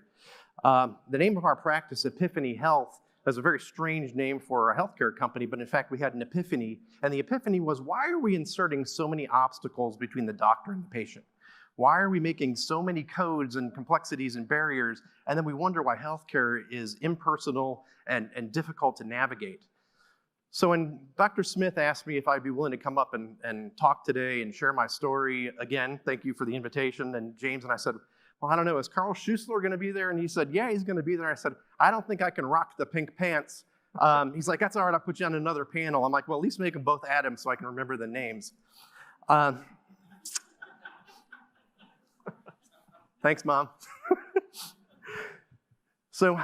The name of our practice, Epiphany Health, is a very strange name for a healthcare company, but in fact we had an epiphany, and the epiphany was, why are we inserting so many obstacles between the doctor and the patient? Why are we making so many codes and complexities and barriers? And then we wonder why healthcare is impersonal and difficult to navigate. So when Dr. Smith asked me if I'd be willing to come up and talk today and share my story, again, thank you for the invitation. And James and I said, well, I don't know, is Carl Schuessler going to be there? And he said, yeah, he's going to be there. I said, I don't think I can rock the pink pants. He's like, that's all right, I'll put you on another panel. I'm like, well, at least make them both Adams so I can remember the names. Thanks, Mom. So,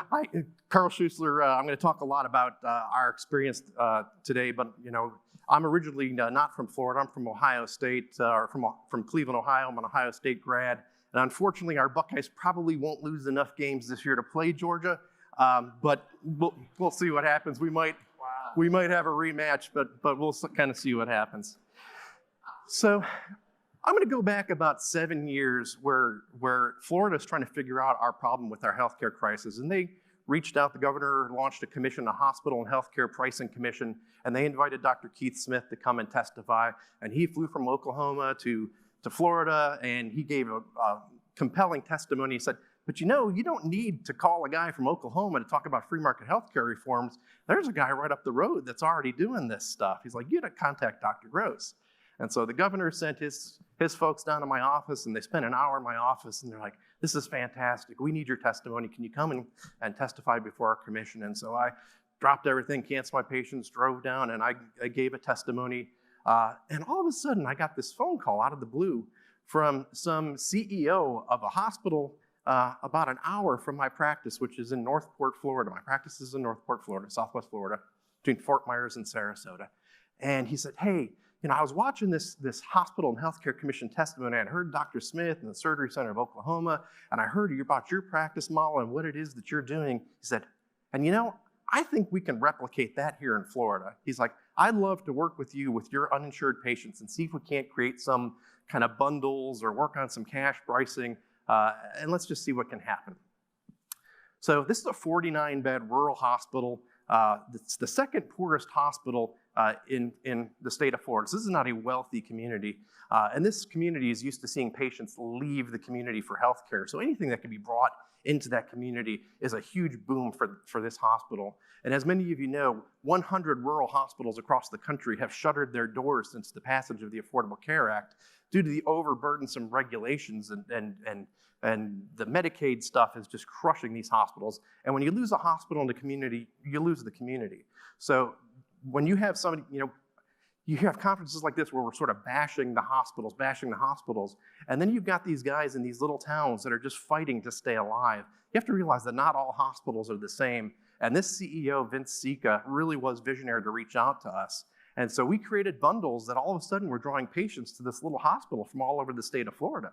Carl Schuessler, I'm going to talk a lot about our experience today, but I'm originally not from Florida. I'm from Ohio State, or from Cleveland, Ohio. I'm an Ohio State grad, and unfortunately, our Buckeyes probably won't lose enough games this year to play Georgia, but we'll see what happens. We might have a rematch, but we'll kind of see what happens. So, I'm going to go back about 7 years where Florida is trying to figure out our problem with our healthcare crisis. And they reached out, the governor launched a commission, a hospital and healthcare pricing commission, and they invited Dr. Keith Smith to come and testify. And he flew from Oklahoma to Florida, and he gave a compelling testimony. He said, but you don't need to call a guy from Oklahoma to talk about free market healthcare reforms. There's a guy right up the road that's already doing this stuff. He's like, you got to contact Dr. Gross. And so the governor sent his folks down to my office, and they spent an hour in my office, and they're like, this is fantastic. We need your testimony. Can you come and testify before our commission? And so I dropped everything, canceled my patients, drove down, and I gave a testimony. And all of a sudden, I got this phone call out of the blue from some CEO of a hospital about an hour from my practice, which is in Northport, Florida. My practice is in Northport, Florida, Southwest Florida, between Fort Myers and Sarasota. And he said, hey, I was watching this hospital and healthcare commission testimony, and I heard Dr. Smith in the Surgery Center of Oklahoma, and I heard about your practice model and what it is that you're doing. He said, and I think we can replicate that here in Florida. He's like, I'd love to work with you with your uninsured patients and see if we can't create some kind of bundles or work on some cash pricing, and let's just see what can happen. So this is a 49-bed rural hospital. It's the second poorest hospital in the state of Florida. So this is not a wealthy community. And this community is used to seeing patients leave the community for healthcare. So anything that can be brought into that community is a huge boom for this hospital. And as many of you know, 100 rural hospitals across the country have shuttered their doors since the passage of the Affordable Care Act due to the overburdensome regulations and the Medicaid stuff is just crushing these hospitals. And when you lose a hospital in the community, you lose the community. So when you have somebody, you have conferences like this where we're sort of bashing the hospitals, and then you've got these guys in these little towns that are just fighting to stay alive. You have to realize that not all hospitals are the same. And this CEO, Vince Sika, really was visionary to reach out to us. And so we created bundles that all of a sudden were drawing patients to this little hospital from all over the state of Florida.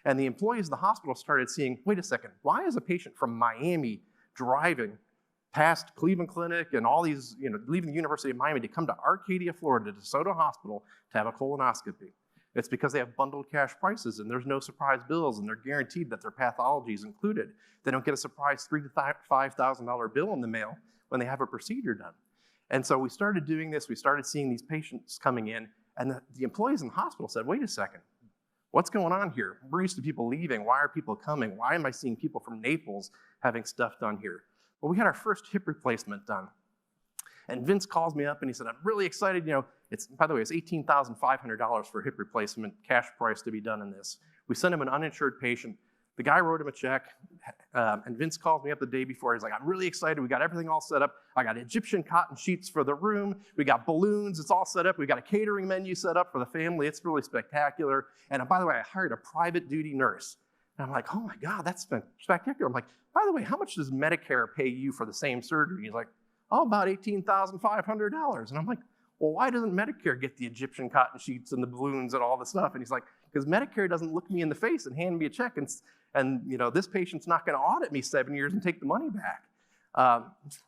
And the employees of the hospital started seeing, wait a second, why is a patient from Miami driving past Cleveland Clinic and all these, leaving the University of Miami to come to Arcadia, Florida, to DeSoto Hospital to have a colonoscopy? It's because they have bundled cash prices and there's no surprise bills and they're guaranteed that their pathology is included. They don't get a surprise $3,000 to $5,000 bill in the mail when they have a procedure done. And so we started doing this, we started seeing these patients coming in, and the employees in the hospital said, wait a second, what's going on here? We're used to people leaving, why are people coming? Why am I seeing people from Naples having stuff done here? Well, we had our first hip replacement done. And Vince calls me up and he said, I'm really excited. By the way, it's $18,500 for hip replacement, cash price to be done in this. We sent him an uninsured patient. The guy wrote him a check, and Vince called me up the day before. He's like, I'm really excited. We got everything all set up. I got Egyptian cotton sheets for the room. We got balloons. It's all set up. We got a catering menu set up for the family. It's really spectacular. And by the way, I hired a private duty nurse. And I'm like, oh my God, that's spectacular. I'm like, by the way, how much does Medicare pay you for the same surgery? He's like, oh, about $18,500. And I'm like, well, why doesn't Medicare get the Egyptian cotton sheets and the balloons and all the stuff? And he's like, because Medicare doesn't look me in the face and hand me a check and this patient's not going to audit me 7 years and take the money back.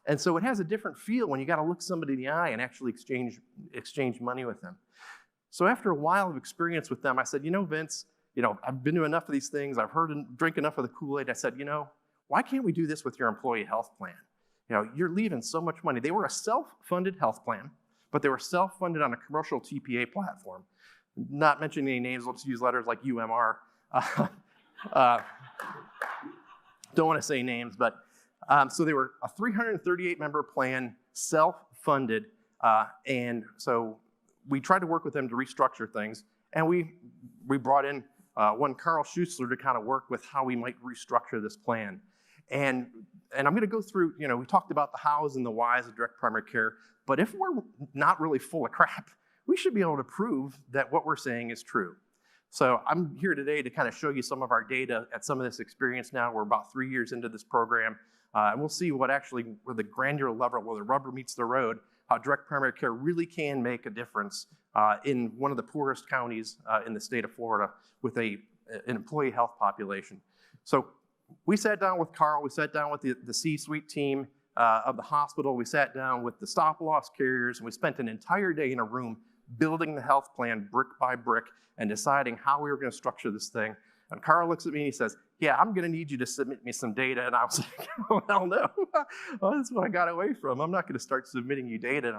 And so it has a different feel when you got to look somebody in the eye and actually exchange money with them. So after a while of experience with them, I said, Vince, I've been to enough of these things. I've heard and drink enough of the Kool-Aid. I said, why can't we do this with your employee health plan? You're leaving so much money. They were a self-funded health plan, but they were self-funded on a commercial TPA platform. Not mentioning any names, we'll just use letters like UMR. Don't want to say names, but so they were a 338-member plan, self-funded, and so we tried to work with them to restructure things, and we brought in one Carl Schuessler to kind of work with how we might restructure this plan. And I'm going to go through, we talked about the hows and the whys of direct primary care, but if we're not really full of crap, we should be able to prove that what we're saying is true. So I'm here today to kind of show you some of our data at some of this experience now. We're about 3 years into this program, and we'll see where the granular level, where the rubber meets the road, how direct primary care really can make a difference in one of the poorest counties in the state of Florida with an employee health population. So we sat down with Carl, we sat down with the C-suite team of the hospital, we sat down with the stop-loss carriers, and we spent an entire day in a room building the health plan brick by brick and deciding how we were going to structure this thing. And Carl looks at me and he says, yeah, I'm going to need you to submit me some data. And I was like, oh, hell no. Well, that's what I got away from. I'm not going to start submitting you data. And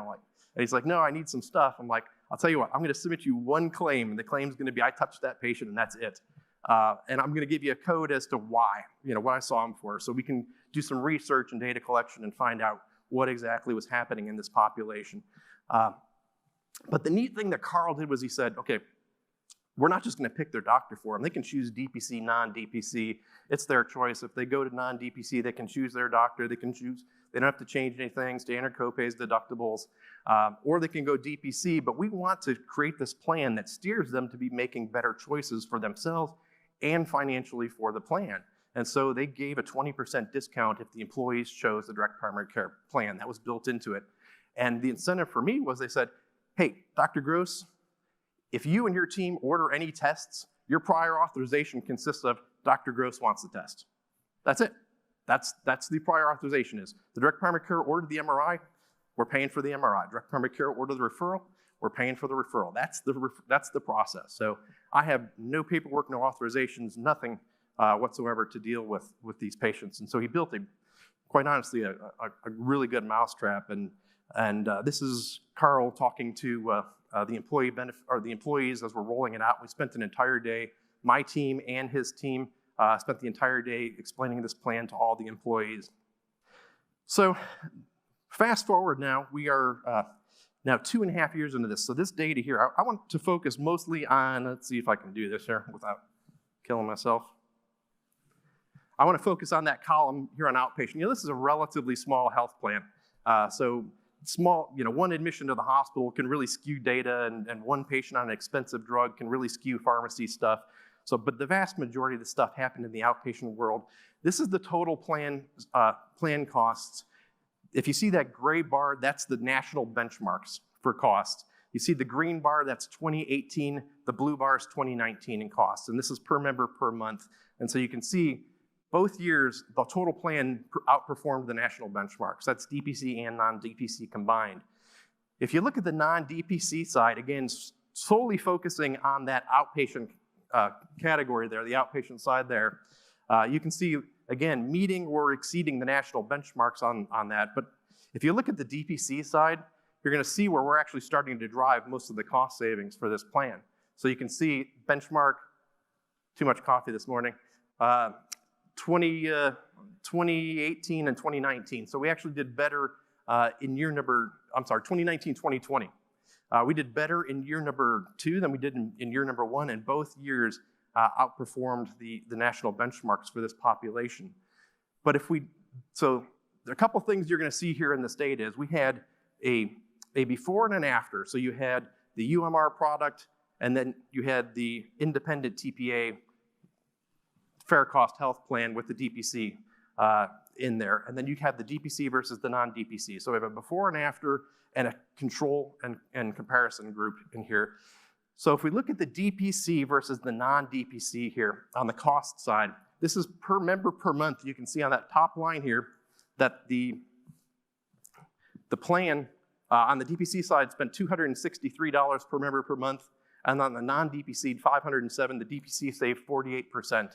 he's like, no, I need some stuff. I'm like, I'll tell you what, I'm going to submit you one claim. And the claim's going to be, I touched that patient and that's it. And I'm going to give you a code as to why, what I saw him for. So we can do some research and data collection and find out what exactly was happening in this population. But the neat thing that Carl did was he said, okay, we're not just going to pick their doctor for them. They can choose DPC, non-DPC. It's their choice. If they go to non-DPC, they can choose their doctor. They don't have to change anything, standard copays, deductibles, or they can go DPC. But we want to create this plan that steers them to be making better choices for themselves and financially for the plan. And so they gave a 20% discount if the employees chose the direct primary care plan. That was built into it. And the incentive for me was they said, hey, Dr. Gross, if you and your team order any tests, your prior authorization consists of Dr. Gross wants the test. That's it. That's the prior authorization is. The direct primary care ordered the MRI, we're paying for the MRI. Direct primary care ordered the referral, we're paying for the referral. That's the process. So I have no paperwork, no authorizations, nothing whatsoever to deal with these patients. And so he built quite honestly, a really good mousetrap. And this is Carl talking to the employees as we're rolling it out. We spent an entire day, my team and his team spent the entire day explaining this plan to all the employees. So fast forward now, we are now 2.5 years into this. So this data here, I want to focus mostly on, let's see if I can do this here without killing myself. I want to focus on that column here on outpatient. This is a relatively small health plan. So small, one admission to the hospital can really skew data, and one patient on an expensive drug can really skew pharmacy stuff. So, but the vast majority of the stuff happened in the outpatient world. This is the total plan costs. If you see that gray bar, that's the national benchmarks for costs. You see the green bar, that's 2018. The blue bar is 2019 in costs, and this is per member per month. And so you can see both years, the total plan outperformed the national benchmarks. That's DPC and non-DPC combined. If you look at the non-DPC side, again, solely focusing on that outpatient category there, the outpatient side there, you can see, again, meeting or exceeding the national benchmarks on that. But if you look at the DPC side, you're going to see where we're actually starting to drive most of the cost savings for this plan. So you can see benchmark, too much coffee this morning, 2018 and 2019. So we actually did better in year number, 2019, 2020. We did better in year number 2 than we did in year number 1, and both years outperformed the national benchmarks for this population. But so a couple things you're going to see here in this data is we had a before and an after. So you had the UMR product, and then you had the independent TPA fair cost health plan with the DPC in there. And then you have the DPC versus the non-DPC. So we have a before and after and a control and comparison group in here. So if we look at the DPC versus the non-DPC here on the cost side, this is per member per month. You can see on that top line here that the plan on the DPC side spent $263 per member per month, and on the non-DPC, $507. The DPC saved 48%.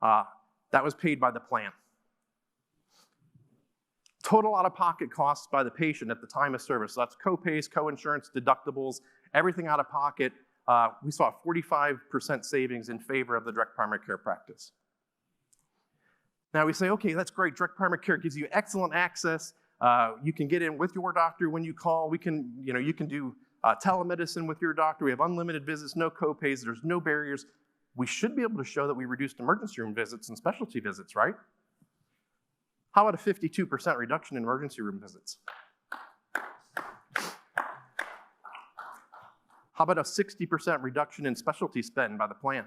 That was paid by the plan. Total out-of-pocket costs by the patient at the time of service. So that's co-pays, co-insurance, deductibles, everything out of pocket. We saw 45% savings in favor of the direct primary care practice. Now we say, okay, that's great. Direct primary care gives you excellent access. You can get in with your doctor when you call. You can do telemedicine with your doctor. We have unlimited visits, no co-pays. There's no barriers. We should be able to show that we reduced emergency room visits and specialty visits, right? How about a 52% reduction in emergency room visits? How about a 60% reduction in specialty spend by the plan?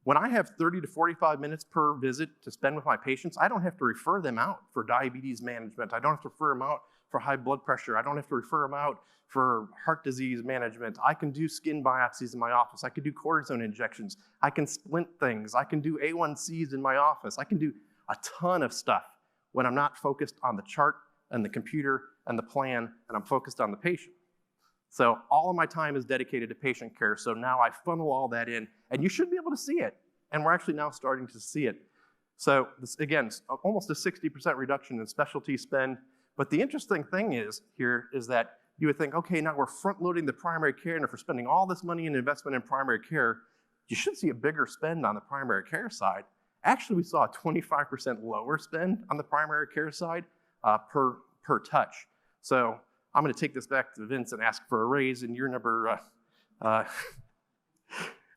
When I have 30 to 45 minutes per visit to spend with my patients, I don't have to refer them out for diabetes management. I don't have to refer them out for high blood pressure. I don't have to refer them out for heart disease management. I can do skin biopsies in my office. I can do cortisone injections. I can splint things. I can do A1Cs in my office. I can do a ton of stuff when I'm not focused on the chart and the computer and the plan, and I'm focused on the patient. So all of my time is dedicated to patient care. So now I funnel all that in, and you should be able to see it. And we're actually now starting to see it. So this, again, almost a 60% reduction in specialty spend. But the interesting thing is that you would think, okay, now we're front loading the primary care, and if we're spending all this money in investment in primary care, you should see a bigger spend on the primary care side. Actually, we saw a 25% lower spend on the primary care side per touch. So I'm going to take this back to Vince and ask for a raise in year number.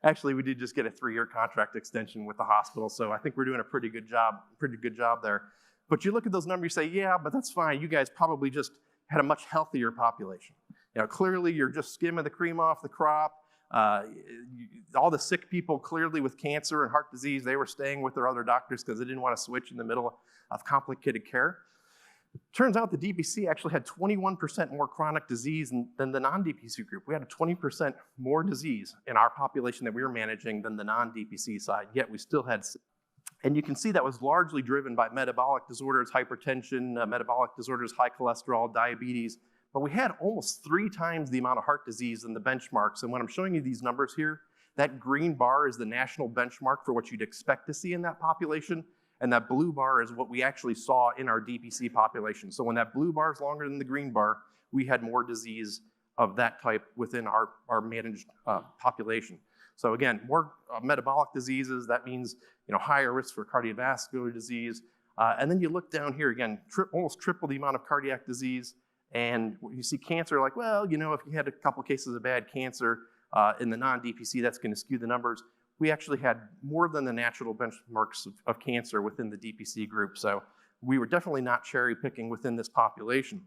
Actually, we did just get a 3-year contract extension with the hospital, so I think we're doing a pretty good job there. But you look at those numbers, you say, yeah, but that's fine. You guys probably just had a much healthier population. Clearly, you're just skimming the cream off the crop. All the sick people, clearly with cancer and heart disease, they were staying with their other doctors because they didn't want to switch in the middle of complicated care. Turns out the DPC actually had 21% more chronic disease than the non-DPC group. We had a 20% more disease in our population that we were managing than the non-DPC side, yet we still had, and you can see that was largely driven by metabolic disorders, hypertension, metabolic disorders, high cholesterol, diabetes, but we had almost 3 times the amount of heart disease than the benchmarks. And when I'm showing you these numbers here, that green bar is the national benchmark for what you'd expect to see in that population. And that blue bar is what we actually saw in our DPC population. So when that blue bar is longer than the green bar, we had more disease of that type within our managed population. So again, more metabolic diseases, that means higher risk for cardiovascular disease. And then you look down here again, almost triple the amount of cardiac disease. And you see cancer, like, well, if you had a couple cases of bad cancer in the non-DPC, that's going to skew the numbers. We actually had more than the national benchmarks of cancer within the DPC group. So we were definitely not cherry picking within this population.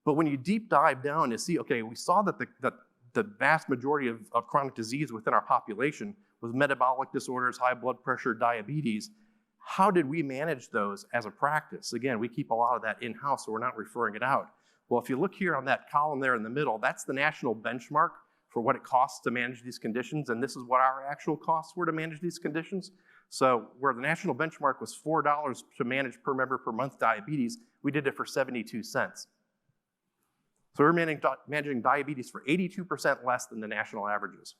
But when you deep dive down, you see, okay, we saw that the vast majority of chronic disease within our population was metabolic disorders, high blood pressure, diabetes. How did we manage those as a practice? Again, we keep a lot of that in-house, so we're not referring it out. Well, if you look here on that column there in the middle, that's the national benchmark for what it costs to manage these conditions, and this is what our actual costs were to manage these conditions. So where the national benchmark was $4 to manage per member per month diabetes, we did it for 72 cents. So we're managing diabetes for 82% less than the national averages.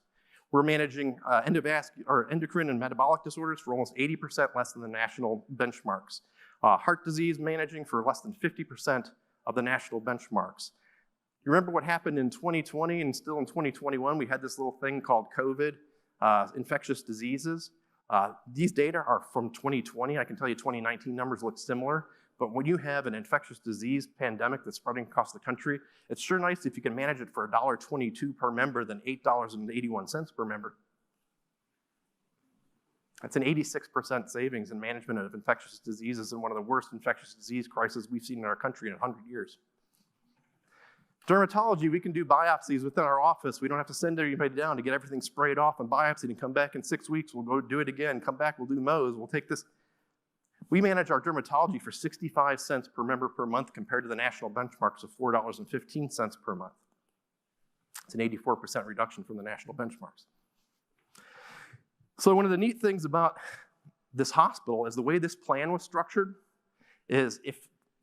We're managing endocrine and metabolic disorders for almost 80% less than the national benchmarks. Heart disease managing for less than 50% of the national benchmarks. You remember what happened in 2020 and still in 2021? We had this little thing called COVID, infectious diseases. These data are from 2020. I can tell you 2019 numbers look similar. But when you have an infectious disease pandemic that's spreading across the country, it's sure nice if you can manage it for $1.22 per member than $8.81 per member. That's an 86% savings in management of infectious diseases in one of the worst infectious disease crises we've seen in our country in 100 years. Dermatology, we can do biopsies within our office. We don't have to send anybody down to get everything sprayed off and biopsied and come back in 6 weeks. We'll go do it again, come back, we'll do Mohs, we'll take this. We manage our dermatology for 65 cents per member per month compared to the national benchmarks of $4.15 per month. It's an 84% reduction from the national benchmarks. So one of the neat things about this hospital is the way this plan was structured is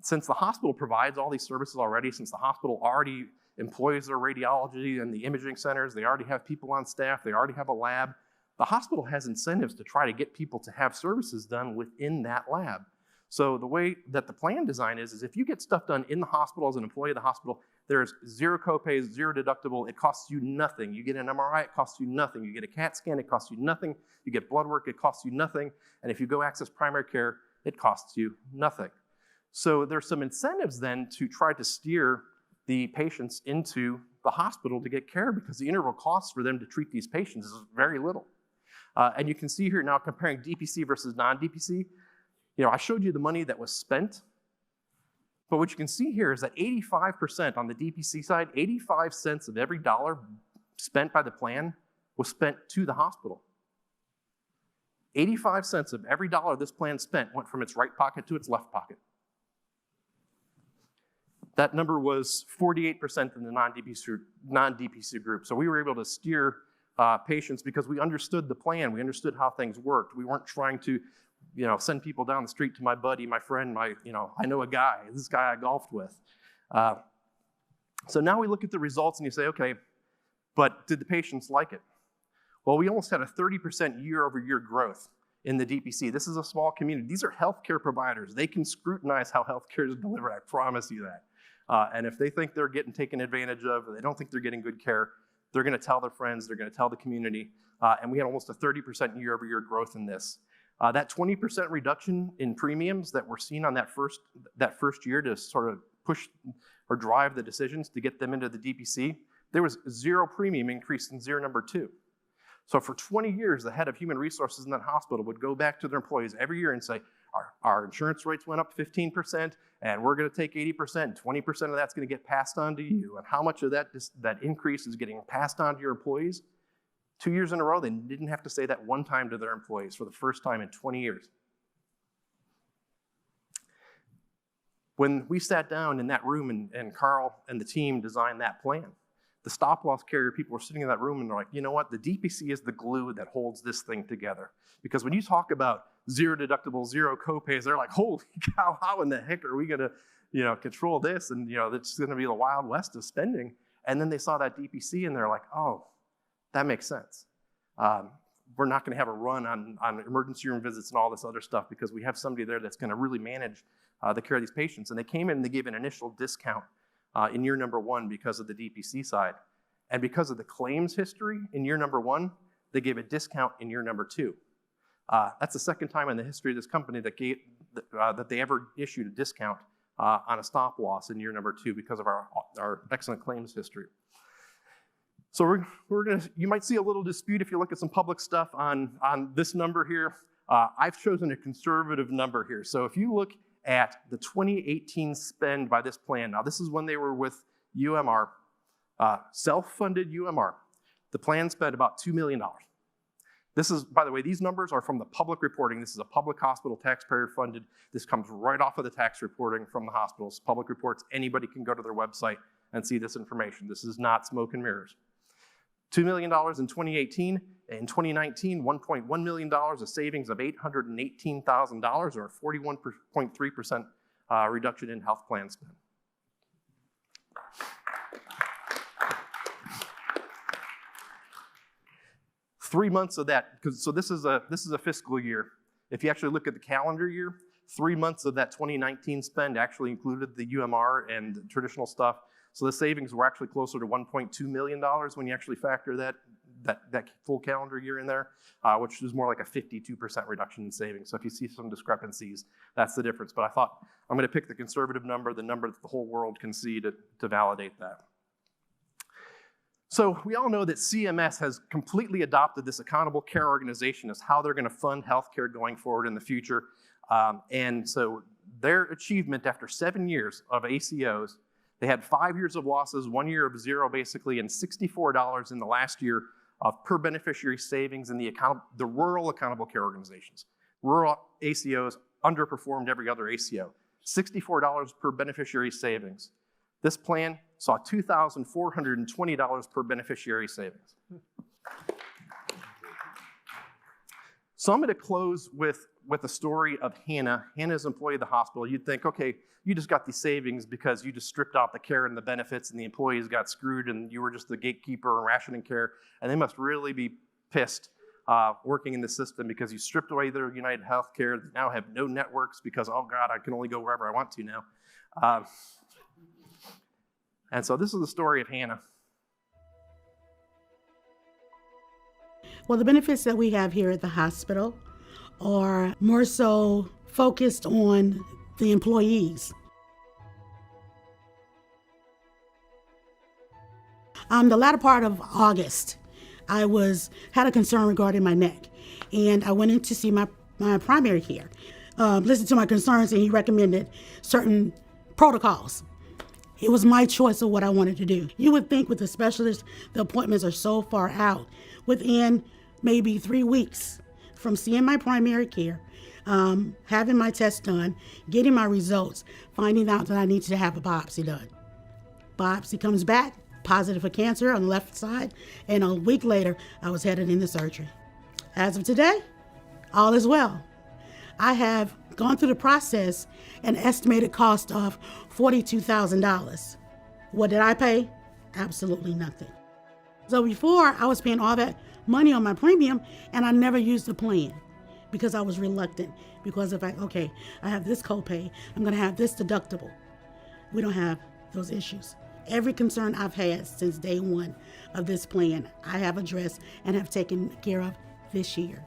since the hospital provides all these services already, since the hospital already employs their radiology and the imaging centers, they already have people on staff, they already have a lab, the hospital has incentives to try to get people to have services done within that lab. So the way that the plan design is if you get stuff done in the hospital as an employee of the hospital, there's zero copays, zero deductible, it costs you nothing. You get an MRI, it costs you nothing. You get a CAT scan, it costs you nothing. You get blood work, it costs you nothing. And if you go access primary care, it costs you nothing. So there's some incentives then to try to steer the patients into the hospital to get care because the interval costs for them to treat these patients is very little. And you can see here now comparing DPC versus non-DPC. I showed you the money that was spent, but what you can see here is that 85% on the DPC side, 85 cents of every dollar spent by the plan was spent to the hospital. 85 cents of every dollar this plan spent went from its right pocket to its left pocket. That number was 48% in the non-DPC group. So we were able to steer patients because we understood the plan. We understood how things worked. We weren't trying to send people down the street to my buddy, my friend, I know a guy, this guy I golfed with. So now we look at the results and you say, okay, but did the patients like it? Well, we almost had a 30% year-over-year growth in the DPC. This is a small community. These are healthcare providers. They can scrutinize how healthcare is delivered, I promise you that. And if they think they're getting taken advantage of, or they don't think they're getting good care, they're gonna tell their friends, they're gonna tell the community, and we had almost a 30% year-over-year growth in this. That 20% reduction in premiums that we're seeing on that first year to sort of push or drive the decisions to get them into the DPC, there was zero premium increase in year number 2. So for 20 years, the head of human resources in that hospital would go back to their employees every year and say, our insurance rates went up 15%, and we're gonna take 80%, 20% of that's gonna get passed on to you, and how much of that increase is getting passed on to your employees? 2 years in a row, they didn't have to say that one time to their employees for the first time in 20 years. When we sat down in that room and Carl and the team designed that plan, the stop-loss carrier people were sitting in that room and they're like, you know what, the DPC is the glue that holds this thing together. Because when you talk about zero deductible, zero copays, they're like, holy cow, how in the heck are we gonna control this? And it's gonna be the Wild West of spending. And then they saw that DPC and they're like, oh, that makes sense. We're not gonna have a run on emergency room visits and all this other stuff because we have somebody there that's gonna really manage the care of these patients. And they came in and they gave an initial discount in year number 1 because of the DPC side. And because of the claims history in year number 1, they gave a discount in year number 2. That's the second time in the history of this company that they ever issued a discount on a stop loss in year number 2 because of our excellent claims history. So you might see a little dispute if you look at some public stuff on this number here. I've chosen a conservative number here. So if you look at the 2018 spend by this plan, now this is when they were with UMR, self-funded UMR. The plan spent about $2 million. This is, by the way, these numbers are from the public reporting. This is a public hospital, taxpayer funded. This comes right off of the tax reporting from the hospitals. Public reports, anybody can go to their website and see this information. This is not smoke and mirrors. $2 million in 2018. In 2019, $1.1 million, a savings of $818,000 or a 41.3% reduction in health plan spend. Three months of that, so this is a fiscal year. If you actually look at the calendar year, 3 months of that 2019 spend actually included the UMR and the traditional stuff. So the savings were actually closer to $1.2 million when you actually factor that full calendar year in there, which is more like a 52% reduction in savings. So if you see some discrepancies, that's the difference. But I thought I'm gonna pick the conservative number, the number that the whole world can see to validate that. So we all know that CMS has completely adopted this accountable care organization as how they're going to fund healthcare going forward in the future. And so their achievement after 7 years of ACOs, they had 5 years of losses, 1 year of zero basically, and $64 in the last year of per beneficiary savings in the rural accountable care organizations. Rural ACOs underperformed every other ACO. $64 per beneficiary savings. This plan saw $2,420 per beneficiary savings. So I'm going to close with a story of Hannah. Hannah's an employee of the hospital. You'd think, okay, you just got these savings because you just stripped out the care and the benefits and the employees got screwed and you were just the gatekeeper and rationing care. And they must really be pissed working in the system because you stripped away their United Healthcare. They now have no networks because, oh God, I can only go wherever I want to now. And so this is the story of Hannah. Well, the benefits that we have here at the hospital are more so focused on the employees. The latter part of August, I had a concern regarding my neck, and I went in to see my primary care. Listened to my concerns, and he recommended certain protocols. It was my choice of what I wanted to do. You would think with the specialist, the appointments are so far out. Within maybe 3 weeks from seeing my primary care, having my test done, getting my results, finding out that I need to have a biopsy done. Biopsy comes back, positive for cancer on the left side, and a week later, I was headed into surgery. As of today, all is well. I have gone through the process, an estimated cost of $42,000. What did I pay? Absolutely nothing. So before, I was paying all that money on my premium, and I never used the plan because I was reluctant. Because if I have this copay, I'm gonna have this deductible. We don't have those issues. Every concern I've had since day one of this plan, I have addressed and have taken care of this year.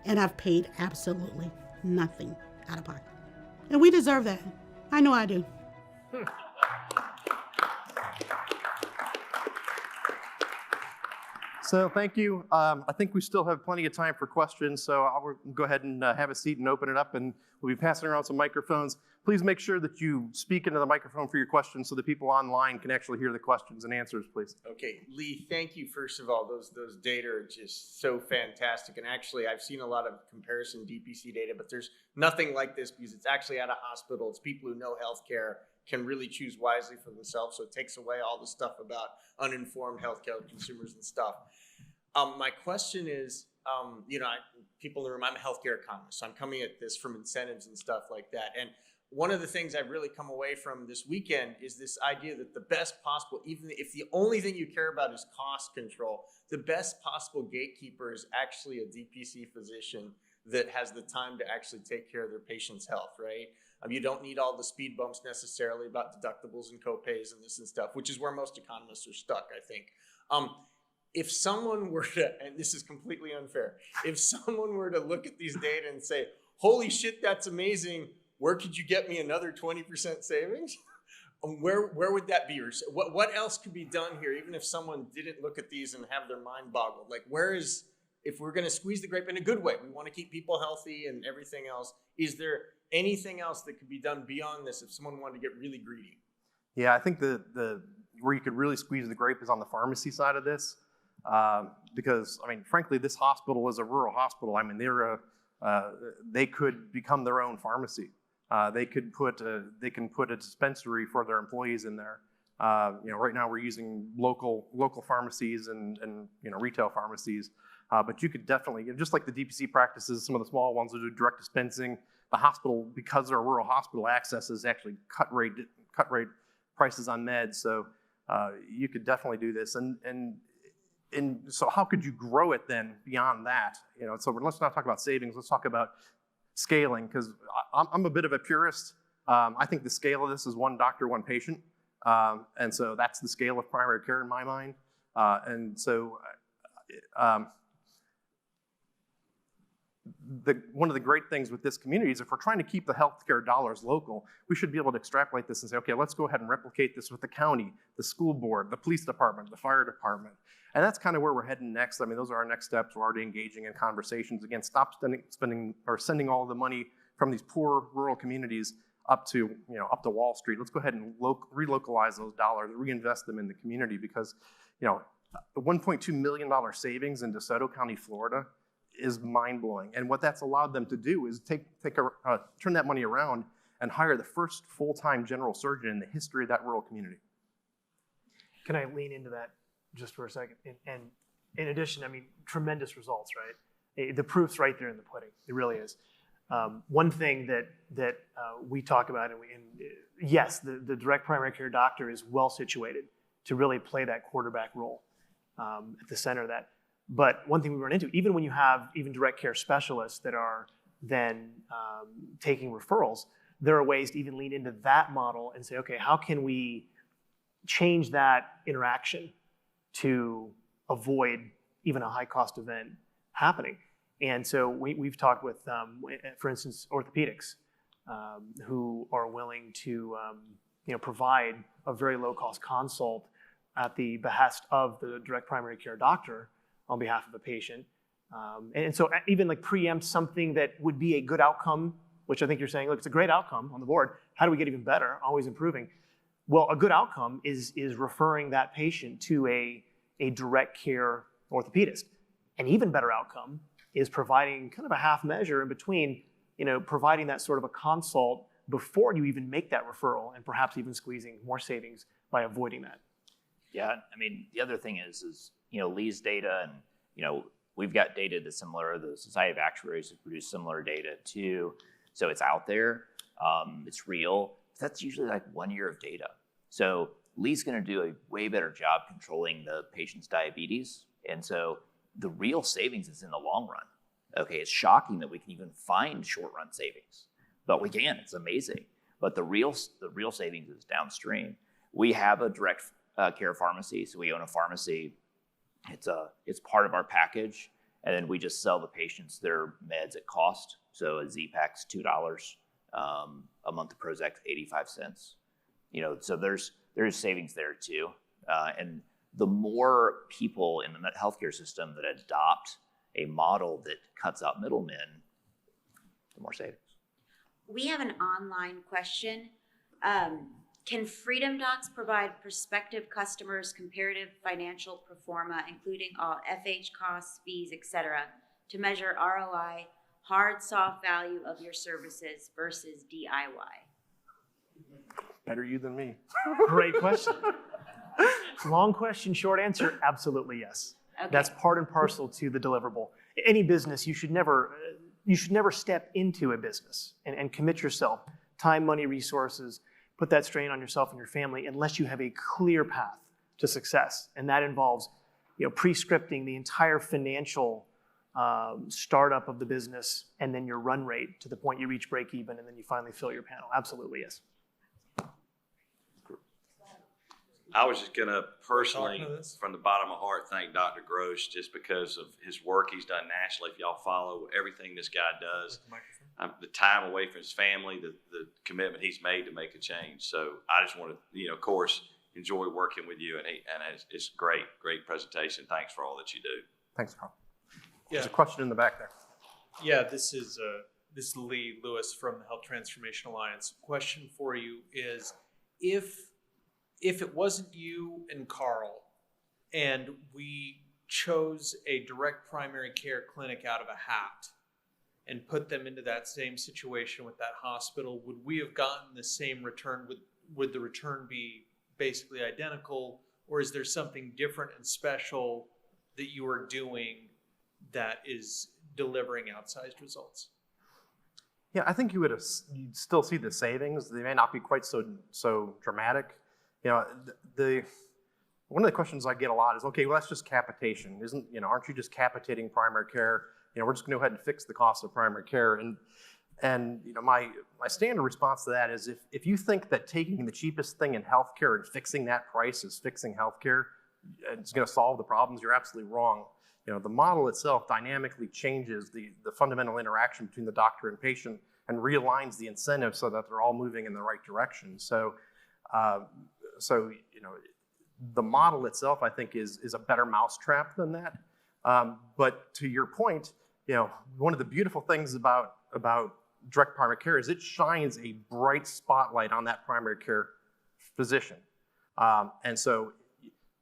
And I've paid absolutely nothing out of pocket. And we deserve that. I know I do. So thank you. I think we still have plenty of time for questions, so I'll go ahead and have a seat and open it up, and we'll be passing around some microphones. Please make sure that you speak into the microphone for your questions so that people online can actually hear the questions and answers, please. Okay, Lee, thank you, first of all. Those data are just so fantastic. And actually, I've seen a lot of comparison DPC data, but there's nothing like this because it's actually at a hospital. It's people who know healthcare can really choose wisely for themselves. So it takes away all the stuff about uninformed healthcare consumers and stuff. My question is, people in the room, I'm a healthcare economist, so I'm coming at this from incentives and stuff like that. And one of the things I've really come away from this weekend is this idea that the best possible, even if the only thing you care about is cost control, the best possible gatekeeper is actually a DPC physician that has the time to actually take care of their patient's health, right? You don't need all the speed bumps necessarily about deductibles and copays and this and stuff, which is where most economists are stuck, I think. If someone were to, and this is completely unfair, if someone were to look at these data and say, holy shit, that's amazing, where could you get me another 20% savings? Where would that be? Or what else could be done here, even if someone didn't look at these and have their mind boggled? Like, if we're going to squeeze the grape in a good way, we want to keep people healthy and everything else, is there anything else that could be done beyond this if someone wanted to get really greedy? Yeah, I think the where you could really squeeze the grape is on the pharmacy side of this. Because, frankly, this hospital is a rural hospital. They could become their own pharmacy. They can put a dispensary for their employees in there. Right now we're using local pharmacies and retail pharmacies. But you could definitely, just like the DPC practices, some of the small ones that do direct dispensing, the hospital, because they're a rural hospital, accesses actually cut rate prices on meds. So you could definitely do this. And so how could you grow it then beyond that? So let's not talk about savings. Let's talk about scaling, because I'm a bit of a purist. I think the scale of this is one doctor, one patient. And so that's the scale of primary care in my mind. one of the great things with this community is if we're trying to keep the healthcare dollars local, we should be able to extrapolate this and say, okay, let's go ahead and replicate this with the county, the school board, the police department, the fire department. And that's kind of where we're heading next. I mean, those are our next steps. We're already engaging in conversations. Again, stop spending or sending all the money from these poor rural communities up to Wall Street. Let's go ahead and relocalize those dollars, reinvest them in the community, because the $1.2 million savings in DeSoto County, Florida, is mind-blowing. And what that's allowed them to do is turn that money around and hire the first full-time general surgeon in the history of that rural community. Can I lean into that just for a second? And in addition, I mean, tremendous results, right? The proof's right there in the pudding. It really is. One thing that we talk about, and yes, the direct primary care doctor is well situated to really play that quarterback role at the center of that. But one thing we run into, even when you have even direct care specialists that are then taking referrals, there are ways to even lean into that model and say, okay, how can we change that interaction to avoid even a high cost event happening? And so we've talked with, for instance, orthopedics who are willing to provide a very low cost consult at the behest of the direct primary care doctor on behalf of a patient. And so even like preempt something that would be a good outcome, which I think you're saying, look, it's a great outcome on the board. How do we get even better? Always improving. Well, a good outcome is referring that patient to a direct care orthopedist. An even better outcome is providing kind of a half measure in between, providing that sort of a consult before you even make that referral, and perhaps even squeezing more savings by avoiding that. Yeah, I mean, the other thing is Lee's data, and we've got data that's similar. The Society of Actuaries has produced similar data too, so it's out there, it's real. That's usually like 1 year of data. So Lee's going to do a way better job controlling the patient's diabetes, and so the real savings is in the long run. Okay, it's shocking that we can even find short-run savings, but we can. It's amazing. But the real savings is downstream. We have a direct care pharmacy, so we own a pharmacy. It's part of our package, and then we just sell the patients their meds at cost. So a Z-Pak's $2, a month of Prozac's 85 cents. So there's savings there too, and the more people in the healthcare system that adopt a model that cuts out middlemen, the more savings. We have an online question. Can Freedom Docs provide prospective customers comparative financial pro forma, including all FH costs, fees, etc., to measure ROI, hard, soft value of your services versus DIY? Better you than me. Great question. Long question, short answer, absolutely yes. Okay. That's part and parcel to the deliverable. Any business, you should never step into a business and commit yourself, time, money, resources, put that strain on yourself and your family unless you have a clear path to success. And that involves pre-scripting the entire financial startup of the business and then your run rate to the point you reach break even and then you finally fill your panel. Absolutely, yes. I was just going to personally, from the bottom of my heart, thank Dr. Gross just because of his work he's done nationally. If y'all follow everything this guy does, the time away from his family, the commitment he's made to make a change. So I just want to, of course, enjoy working with you. And it's great presentation. Thanks for all that you do. Thanks, Carl. Yeah. There's a question in the back there. Yeah, this is Lee Lewis from the Health Transformation Alliance. Question for you is, if it wasn't you and Carl and we chose a direct primary care clinic out of a hat and put them into that same situation with that hospital, would we have gotten the same return? Would the return be basically identical, or is there something different and special that you are doing that is delivering outsized results? Yeah, I think you'd still see the savings. They may not be quite so dramatic. One of the questions I get a lot is, okay, well, that's just capitation. Aren't you just capitating primary care? We're just going to go ahead and fix the cost of primary care. And my standard response to that is if you think that taking the cheapest thing in healthcare and fixing that price is fixing healthcare, it's going to solve the problems, you're absolutely wrong. the model itself dynamically changes the fundamental interaction between the doctor and patient and realigns the incentives so that they're all moving in the right direction. So, the model itself, I think, is a better mousetrap than that. But to your point, one of the beautiful things about direct primary care is it shines a bright spotlight on that primary care physician. And so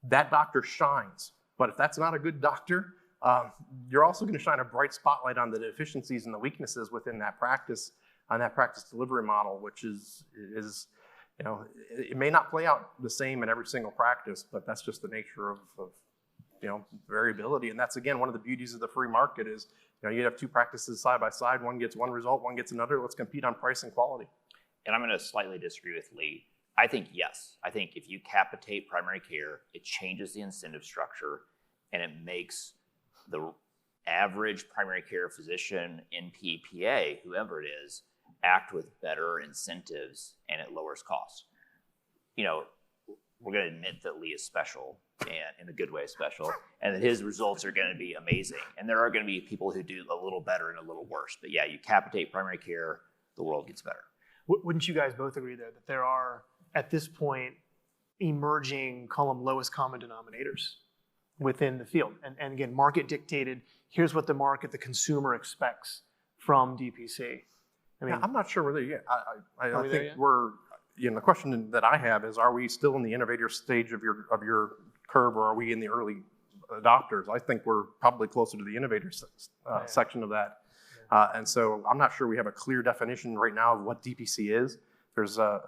that doctor shines. But if that's not a good doctor, you're also going to shine a bright spotlight on the deficiencies and the weaknesses within that practice, on that practice delivery model, which is it may not play out the same in every single practice, but that's just the nature of variability. And that's, again, one of the beauties of the free market is, you have two practices side by side, one gets one result, one gets another. Let's compete on price and quality. And I'm going to slightly disagree with Lee. I think yes. I think if you capitate primary care, it changes the incentive structure and it makes the average primary care physician, NP, PA, whoever it is, act with better incentives and it lowers costs. We're going to admit that Lee is special, and in a good way special, and that his results are going to be amazing. And there are going to be people who do a little better and a little worse. But yeah, you capitate primary care, the world gets better. Wouldn't you guys both agree there that there are, at this point, emerging, call them lowest common denominators within the field? And again, market dictated, here's what the consumer expects from DPC. I mean, I'm not sure whether yet. I Are we there think yet? we're, the question that I have is, are we still in the innovator stage of your curve, or are we in the early adopters? I think we're probably closer to the innovator section of that. And so I'm not sure we have a clear definition right now of what DPC is. There's a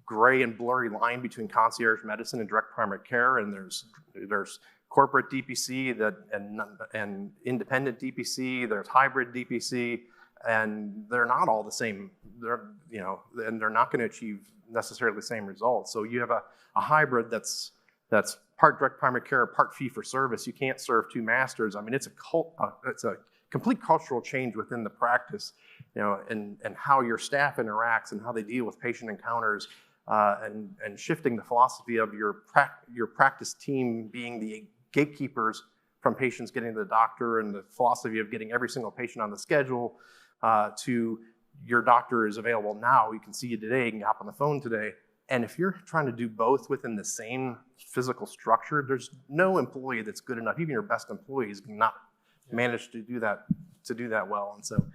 gray and blurry line between concierge medicine and direct primary care, and there's corporate DPC and independent DPC. There's hybrid DPC, and they're not all the same. And they're not going to achieve necessarily the same results. So you have a hybrid that's part direct primary care, part fee for service. You can't serve two masters. I mean, it's a complete cultural change within the practice, and how your staff interacts and how they deal with patient encounters, and shifting the philosophy of your practice team being the gatekeepers from patients getting to the doctor, and the philosophy of getting every single patient on the schedule, to your doctor is available now. You can see you today, you can hop on the phone today. And if you're trying to do both within the same physical structure, there's no employee that's good enough. Even your best employees cannot manage to do that well. And so,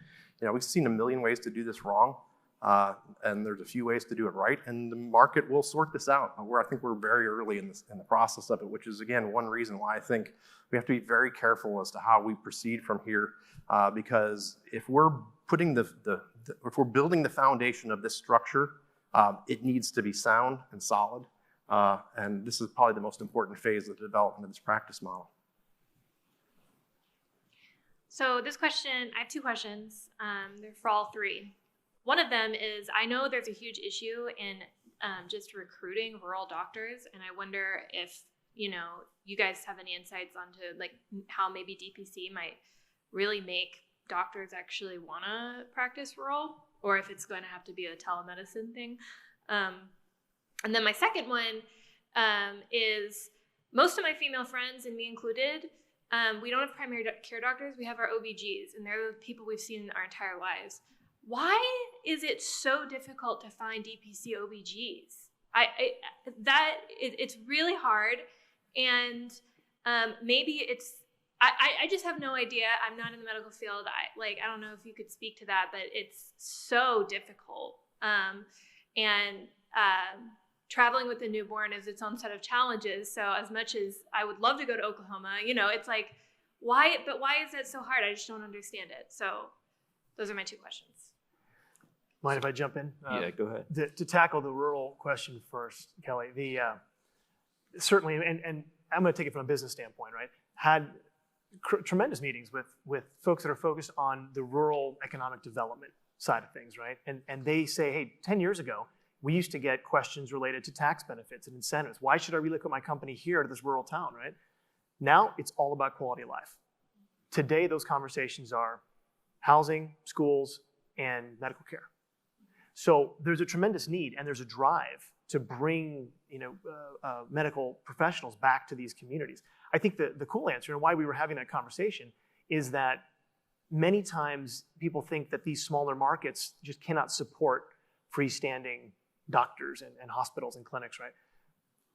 we've seen a million ways to do this wrong, and there's a few ways to do it right. And the market will sort this out. I think we're very early in the process of it, which is, again, one reason why I think we have to be very careful as to how we proceed from here, because if we're putting if we're building the foundation of this structure, it needs to be sound and solid. And this is probably the most important phase of the development of this practice model. So this question, I have two questions. They're for all three. One of them is, I know there's a huge issue in just recruiting rural doctors, and I wonder if you guys have any insights onto how maybe DPC might really make doctors actually want to practice rural, or if it's going to have to be a telemedicine thing. And then my second one is, most of my female friends, and me included, we don't have primary care doctors. We have our OBGs, and they're the people we've seen our entire lives. Why is it so difficult to find DPC OBGs? It's really hard, and maybe it's. I just have no idea. I'm not in the medical field. I don't know if you could speak to that, but it's so difficult. Traveling with a newborn is its own set of challenges. So as much as I would love to go to Oklahoma, it's like, why is it so hard? I just don't understand it. So those are my two questions. Mind if I jump in? Yeah, go ahead. To tackle the rural question first, Kelly, certainly, and I'm going to take it from a business standpoint, right? Had tremendous meetings with folks that are focused on the rural economic development side of things, right? And they say, hey, 10 years ago, we used to get questions related to tax benefits and incentives. Why should I relocate my company here to this rural town, right? Now it's all about quality of life. Today, those conversations are housing, schools, and medical care. So there's a tremendous need, and there's a drive to bring medical professionals back to these communities. I think the cool answer and why we were having that conversation is that many times people think that these smaller markets just cannot support freestanding doctors and hospitals and clinics, right?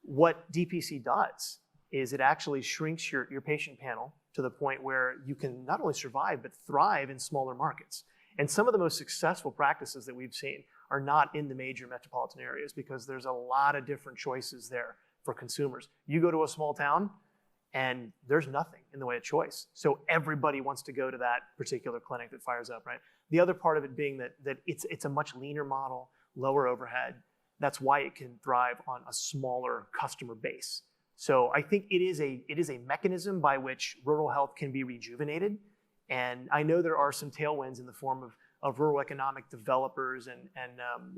What DPC does is it actually shrinks your patient panel to the point where you can not only survive, but thrive in smaller markets. And some of the most successful practices that we've seen are not in the major metropolitan areas because there's a lot of different choices there for consumers. You go to a small town and there's nothing in the way of choice. So everybody wants to go to that particular clinic that fires up, right? The other part of it being that it's a much leaner model, lower overhead. That's why it can thrive on a smaller customer base. So I think it is a mechanism by which rural health can be rejuvenated. And I know there are some tailwinds in the form of rural economic developers and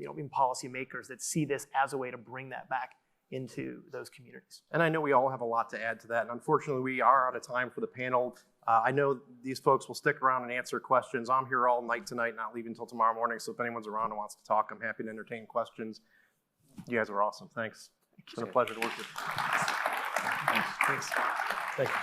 even policymakers that see this as a way to bring that back into those communities. And I know we all have a lot to add to that. And unfortunately, we are out of time for the panel. I know these folks will stick around and answer questions. I'm here all night tonight, not leaving until tomorrow morning. So if anyone's around and wants to talk, I'm happy to entertain questions. You guys are awesome. Thanks. It's been a pleasure to work with you. Thanks. Thank you.